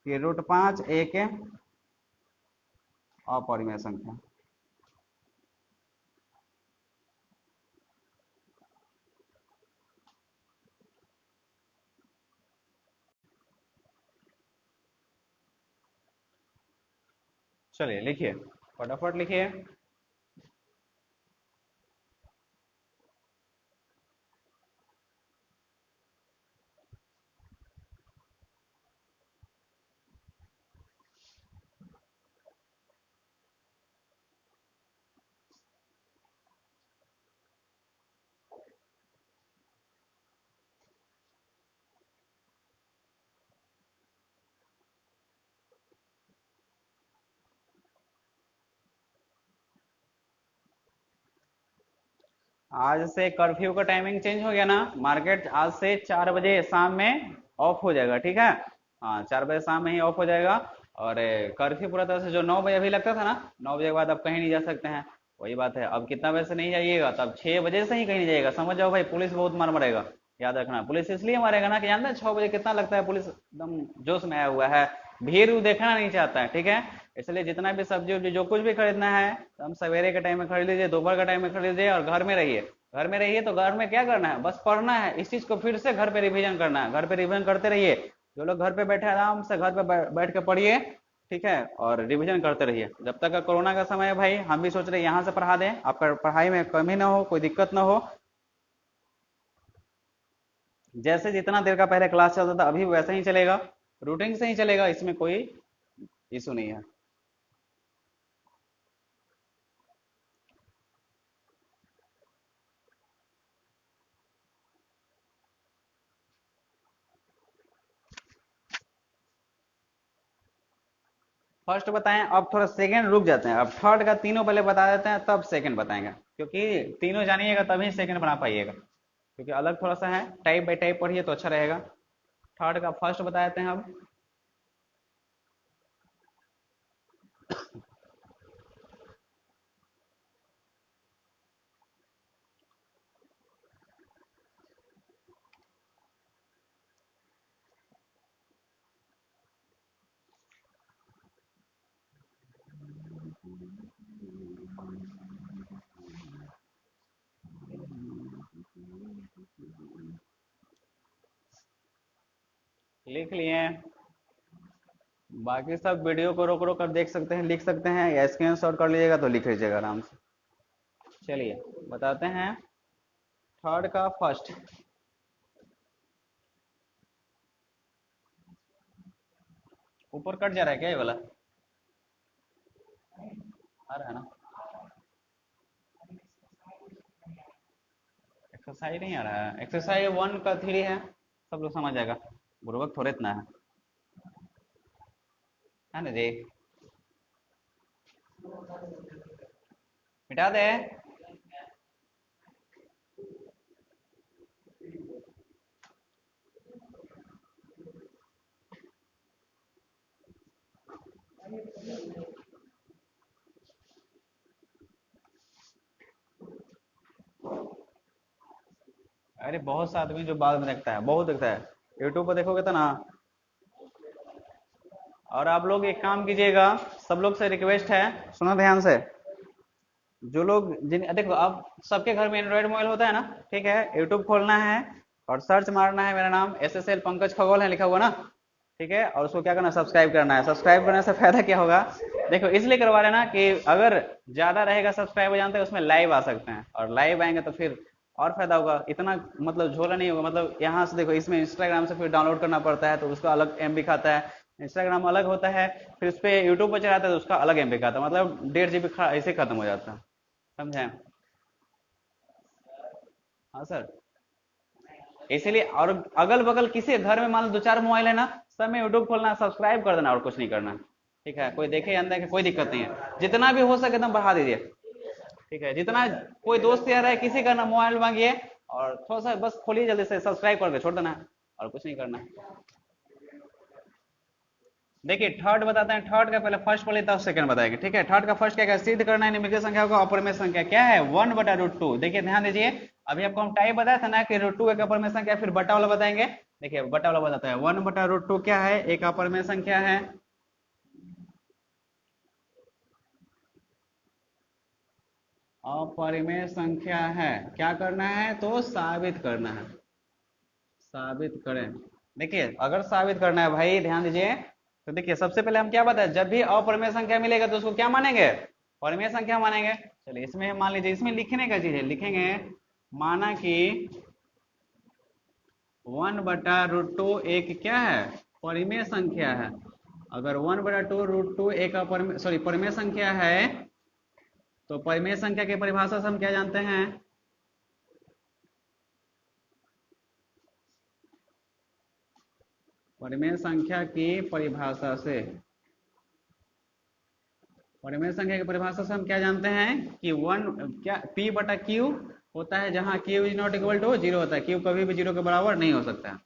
कि √5 एक अपरिमेय संख्या। चलिए लिखिए, फटाफट लिखिए। आज से कर्फ्यू का टाइमिंग चेंज हो गया ना, मार्केट आज से 4 बजे शाम में ऑफ हो जाएगा, ठीक है। हाँ, 4 बजे शाम में ही ऑफ हो जाएगा। और कर्फ्यू पूरा तरह से जो 9 बजे अभी लगता था ना, 9 बजे के बाद आप कहीं नहीं जा सकते हैं। वही बात है, अब कितना बजे से नहीं जाइएगा, तब 6 बजे से ही कहीं नहीं जाइएगा, समझ जाओ भाई, पुलिस बहुत मार मारेगा। याद रखना, पुलिस इसलिए मारेगा ना कि जानते हैं 6 बजे कितना लगता है, पुलिस एकदम जोश में आया हुआ है, भीड़ देखना नहीं चाहता है, ठीक है। इसलिए जितना भी सब्जी उब्जी जो कुछ भी खरीदना है, तो हम सवेरे के टाइम में खरीद लीजिए, दोपहर का टाइम में खरीद लीजिए, और घर में रहिए। घर में रहिए तो घर में क्या करना है, बस पढ़ना है, इस चीज को फिर से घर पे रिवीजन करना है, घर पे रिवीजन करते रहिए। जो लोग घर पे बैठे आराम से घर पे बैठ के पढ़िए, ठीक है, और रिवीजन करते रहिए। जब तक का कोरोना का समय है भाई, हम भी सोच रहे हैं यहाँ से पढ़ा दें, आपका पढ़ाई में कमी ना हो, कोई दिक्कत ना हो। जैसे जितना देर का पहले क्लास चलता था अभी वैसा ही चलेगा, रूटीन से ही चलेगा, इसमें कोई इशू नहीं है। फर्स्ट बताएं, अब थोड़ा सेकंड रुक जाते हैं, अब थर्ड का तीनों पहले बता देते हैं, तब सेकंड बताएंगे, क्योंकि तीनों जानिएगा तभी सेकंड बना पाइएगा, क्योंकि अलग थोड़ा सा है, टाइप बाई टाइप पढ़िए तो अच्छा रहेगा। थर्ड का फर्स्ट बता देते हैं अब। लिख लिए? बाकी सब वीडियो को रोक रोक कर देख सकते हैं, लिख सकते हैं, या स्क्रीन शॉट कर लीजिएगा तो लिख लीजिएगा आराम से। चलिए बताते हैं, थर्ड का फर्स्ट। ऊपर कट जा रहा है क्या ये वाला? आ रहा है ना? एक्सरसाइज नहीं आ रहा है, एक्सरसाइज 1 का 3 है, सब लोग समझ जाएगा, बुर्बक थोड़े इतना है ना जी। मिटा दे। अरे बहुत सा आदमी जो बाद में देखता है, बहुत देखता है, यूट्यूब पर देखोगे तो ना। और आप लोग एक काम कीजिएगा, सब लोग से रिक्वेस्ट है, सुनो ध्यान से। जो लोग जिन देखो, अब सबके घर में एंड्रॉइड मोबाइल होता है ना, ठीक है, यूट्यूब खोलना है और सर्च मारना है, मेरा नाम SSL पंकज खगोल है लिखा हुआ ना, ठीक है, और उसको क्या करना है, सब्सक्राइब करना है। सब्सक्राइब करने से फायदा क्या होगा, देखो इसलिए करवा रहे हैं ना कि अगर ज्यादा रहेगा सब्सक्राइबर, जानते हैं उसमें लाइव आ सकते हैं, और लाइव आएंगे तो फिर और फायदा होगा, इतना मतलब झोला नहीं होगा, मतलब यहाँ से देखो, इसमें इंस्टाग्राम से फिर डाउनलोड करना पड़ता है तो उसका अलग MB खाता है, इंस्टाग्राम अलग होता है, फिर उस पर यूट्यूब पर चलाता है तो उसका अलग MB खाता है, मतलब 1.5 GB ऐसे खत्म हो जाता है, समझे। हाँ सर, इसीलिए, और अगल बगल किसी घर में मान लो 2 4 मोबाइल है ना, सब में यूट्यूब खोलना, सब्सक्राइब कर देना, और कुछ नहीं करना, ठीक है, कोई देखे या ना देखे कोई दिक्कत नहीं है, जितना भी हो सके एकदम बढ़ा दीजिए, ठीक है, जितना, कोई दोस्त यार है किसी का ना मोबाइल मांगिए, और थोड़ा सा बस खोलिए जल्दी से, सब्सक्राइब करके छोड़ देना है, और कुछ नहीं करना। देखिए थर्ड बताते हैं, थर्ड का पहले फर्स्ट पढ़िए तब सेकंड बताएंगे, ठीक है। थर्ड का फर्स्ट क्या है, सिद्ध करना है निम्नलिखित संख्या का अपरिमेय संख्या क्या है, 1/√2। देखिए ध्यान दीजिए, अभी आपको हम टाइप बताया था ना कि √2 एक अपरिमेय संख्या, फिर बटा वाला बताएंगे। देखिए बटा वाला बताता है, 1/√2 क्या है, एक अपरिमेय संख्या है, अपरिमेय संख्या है, क्या करना है तो साबित करना है, साबित करें। देखिए अगर साबित करना है भाई, ध्यान दीजिए, तो देखिए सबसे पहले हम क्या बताए, जब भी अपरिमेय संख्या मिलेगा तो उसको क्या मानेंगे, परिमेय संख्या मानेंगे। चलिए इसमें मान लीजिए, इसमें लिखने का चीज है, लिखेंगे माना कि 1/√2 एक क्या है, परिमेय संख्या है। अगर 1/2√2 एक अपरिमेय, सॉरी, परिमेय संख्या है, तो परिमेय संख्या की परिभाषा से हम क्या जानते हैं, परिमेय संख्या की परिभाषा से, परिमेय संख्या की परिभाषा से हम क्या जानते हैं कि 1 क्या P/Q होता है जहाँ Q is not equal to zero होता है, क्यू कभी भी जीरो के बराबर नहीं हो सकता है।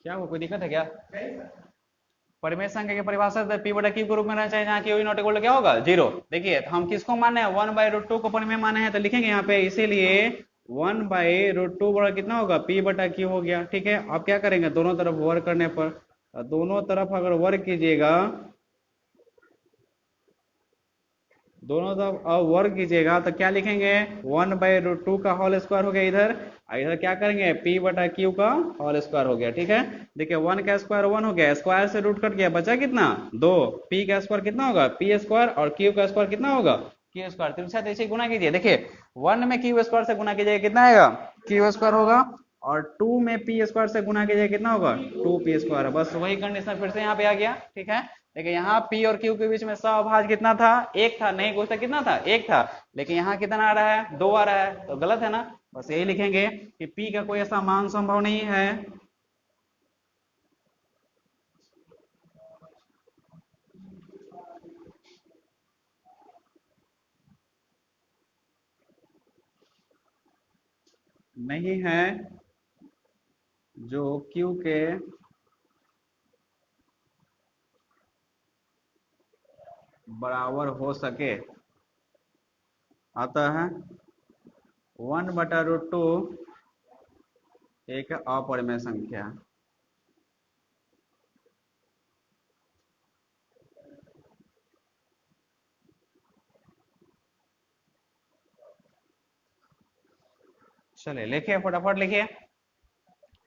क्या वो कोई दिक्कत है क्या? परिमेय संख्या की परिभाषा से पी बटा क्यू के रूप में रहना चाहिए, जहाँ Q is not equal to क्या होगा, जीरो। देखिए तो हम किसको माने हैं, 1/√2 को परिमेय माने हैं, तो लिखेंगे यहाँ पे इसीलिए 1/√2 बड़ा कितना होगा, पी बटा क्यू हो गया। ठीक है, अब क्या करेंगे, दोनों तरफ वर्ग करने पर, दोनों तरफ अगर वर्ग कीजिएगा, दोनों तरफ अब वर्ग कीजिएगा तो क्या लिखेंगे, 1/√2 का होल स्क्वायर हो गया इधर, और इधर क्या करेंगे, p बटा क्यू का होल स्क्वायर हो गया। ठीक है, देखिए 1 का स्क्वायर 1 हो गया, स्क्वायर से रूट कट गया, बचा कितना, 2। p का स्क्वायर कितना होगा, p स्क्वायर, और q का स्क्वायर कितना होगा, q स्क्वायर। त्रिभुज ऐसे गुना कीजिए, देखिए 1 में q स्क्वायर से गुना कीजिए कितना आएगा, q स्क्वायर होगा, और 2 में p स्क्वायर से गुना कीजिए कितना होगा, 2p स्क्वायर। बस वही कंडीशन फिर से यहाँ पे आ गया। ठीक है, देखिए यहाँ P और Q के बीच में सहभाज कितना था, एक था, नहीं पूछता कितना था, एक था, लेकिन यहाँ कितना आ रहा है, 2 आ रहा है, तो गलत है ना। बस यही लिखेंगे कि P का कोई ऐसा मान संभव नहीं है, नहीं है जो Q के बराबर हो सके। अतः 1/√2 एक अपरिमेय संख्या। चलिए लिखिए, फटाफट लिखिए,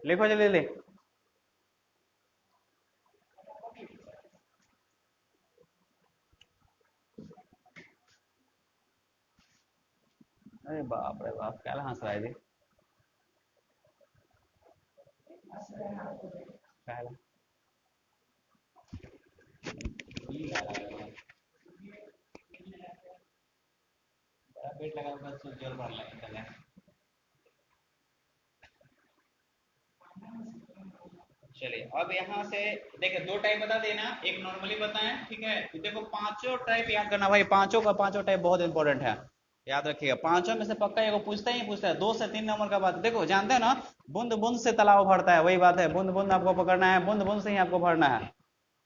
लिखो जल्दी जल्दी। अरे बाप रे बाप, क्या हंस रहा है जी, पहला पेट लगा हुआ है, जोर भर लगा। चलिए अब यहाँ से देखिए, दो टाइप बता देना, एक नॉर्मली बताएं। ठीक है, देखो पांचों टाइप याद करना भाई, पांचों का पांचों टाइप बहुत इंपॉर्टेंट है, याद रखिएगा। पांचों में से पक्का एगो पूछता ही पूछता है, 2 से 3 नंबर का बात। देखो जानते हैं ना, बूंद बूंद से तालाब भरता है, वही बात है, बूंद बूंद आपको पकड़ना है, बूंद बूंद से ही आपको भरना है।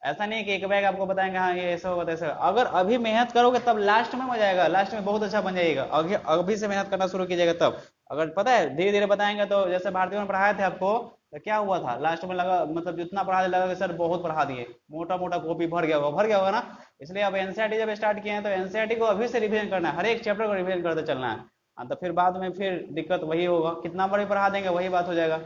ऐसा नहीं कि एक बैग आपको बताएंगे हाँ ये ऐसा होगा तैसा। अगर अभी मेहनत करोगे तब लास्ट में मजा आएगा, लास्ट में बहुत अच्छा बन जाएगा। अभी अभी से मेहनत करना शुरू कीजिएगा तब, अगर पता है धीरे धीरे बताएंगे तो, जैसे भारतीय में पढ़ाए थे आपको, तो क्या हुआ था लास्ट में, लगा मतलब जितना पढ़ा लगा कि सर बहुत पढ़ा दिए, मोटा मोटा कॉपी भर गया होगा ना। इसलिए अब एनसीईआरटी जब स्टार्ट किए हैं तो एनसीईआरटी को अभी से रिवीजन करना है, हर एक चैप्टर को रिवीजन करते चलना है। हाँ, तो फिर बाद में फिर दिक्कत वही होगा, कितना बड़ी पढ़ा देंगे वही बात हो जाएगा।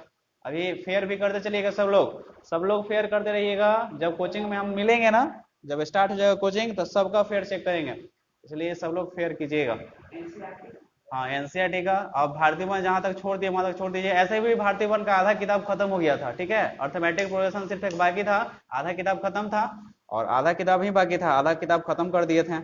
अभी फेयर भी करते चलिएगा सब लोग, सब लोग फेयर करते रहिएगा। जब कोचिंग में हम मिलेंगे ना, जब स्टार्ट हो जाएगा कोचिंग, तो सबका फेयर चेक करेंगे, इसलिए सब लोग फेयर कीजिएगा। हाँ एनसीईआरटी का, अब भारतीय वन जहाँ तक छोड़ दिए वहां तक छोड़ दीजिए। ऐसे भी भारतीय वन का आधा किताब खत्म हो गया था। ठीक है, अर्थमेटिक प्रोग्रेशन सिर्फ एक बाकी था, आधा किताब खत्म था, और आधा किताब ही बाकी था, आधा किताब खत्म कर दिए थे।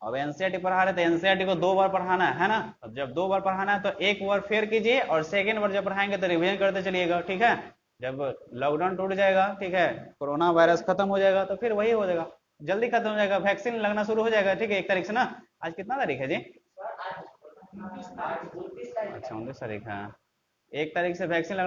अब एनसीईआरटी पढ़ा रहे थे, एनसीईआरटी को 2 बार पढ़ाना है ना। अब जब 2 बार पढ़ाना है तो एक बार फेयर कीजिए, और सेकेंड बार जब पढ़ाएंगे तो रिवीजन करते चलिएगा। ठीक है, जब लॉकडाउन टूट जाएगा, ठीक है, कोरोना वायरस खत्म हो जाएगा, तो फिर वही हो जाएगा, जल्दी खत्म हो जाएगा, वैक्सीन लगना शुरू हो जाएगा। ठीक है, 1 तारीख से ना, आज कितना तारीख है जी, अच्छा 19 तारीख है, 1 तारीख से वैक्सीन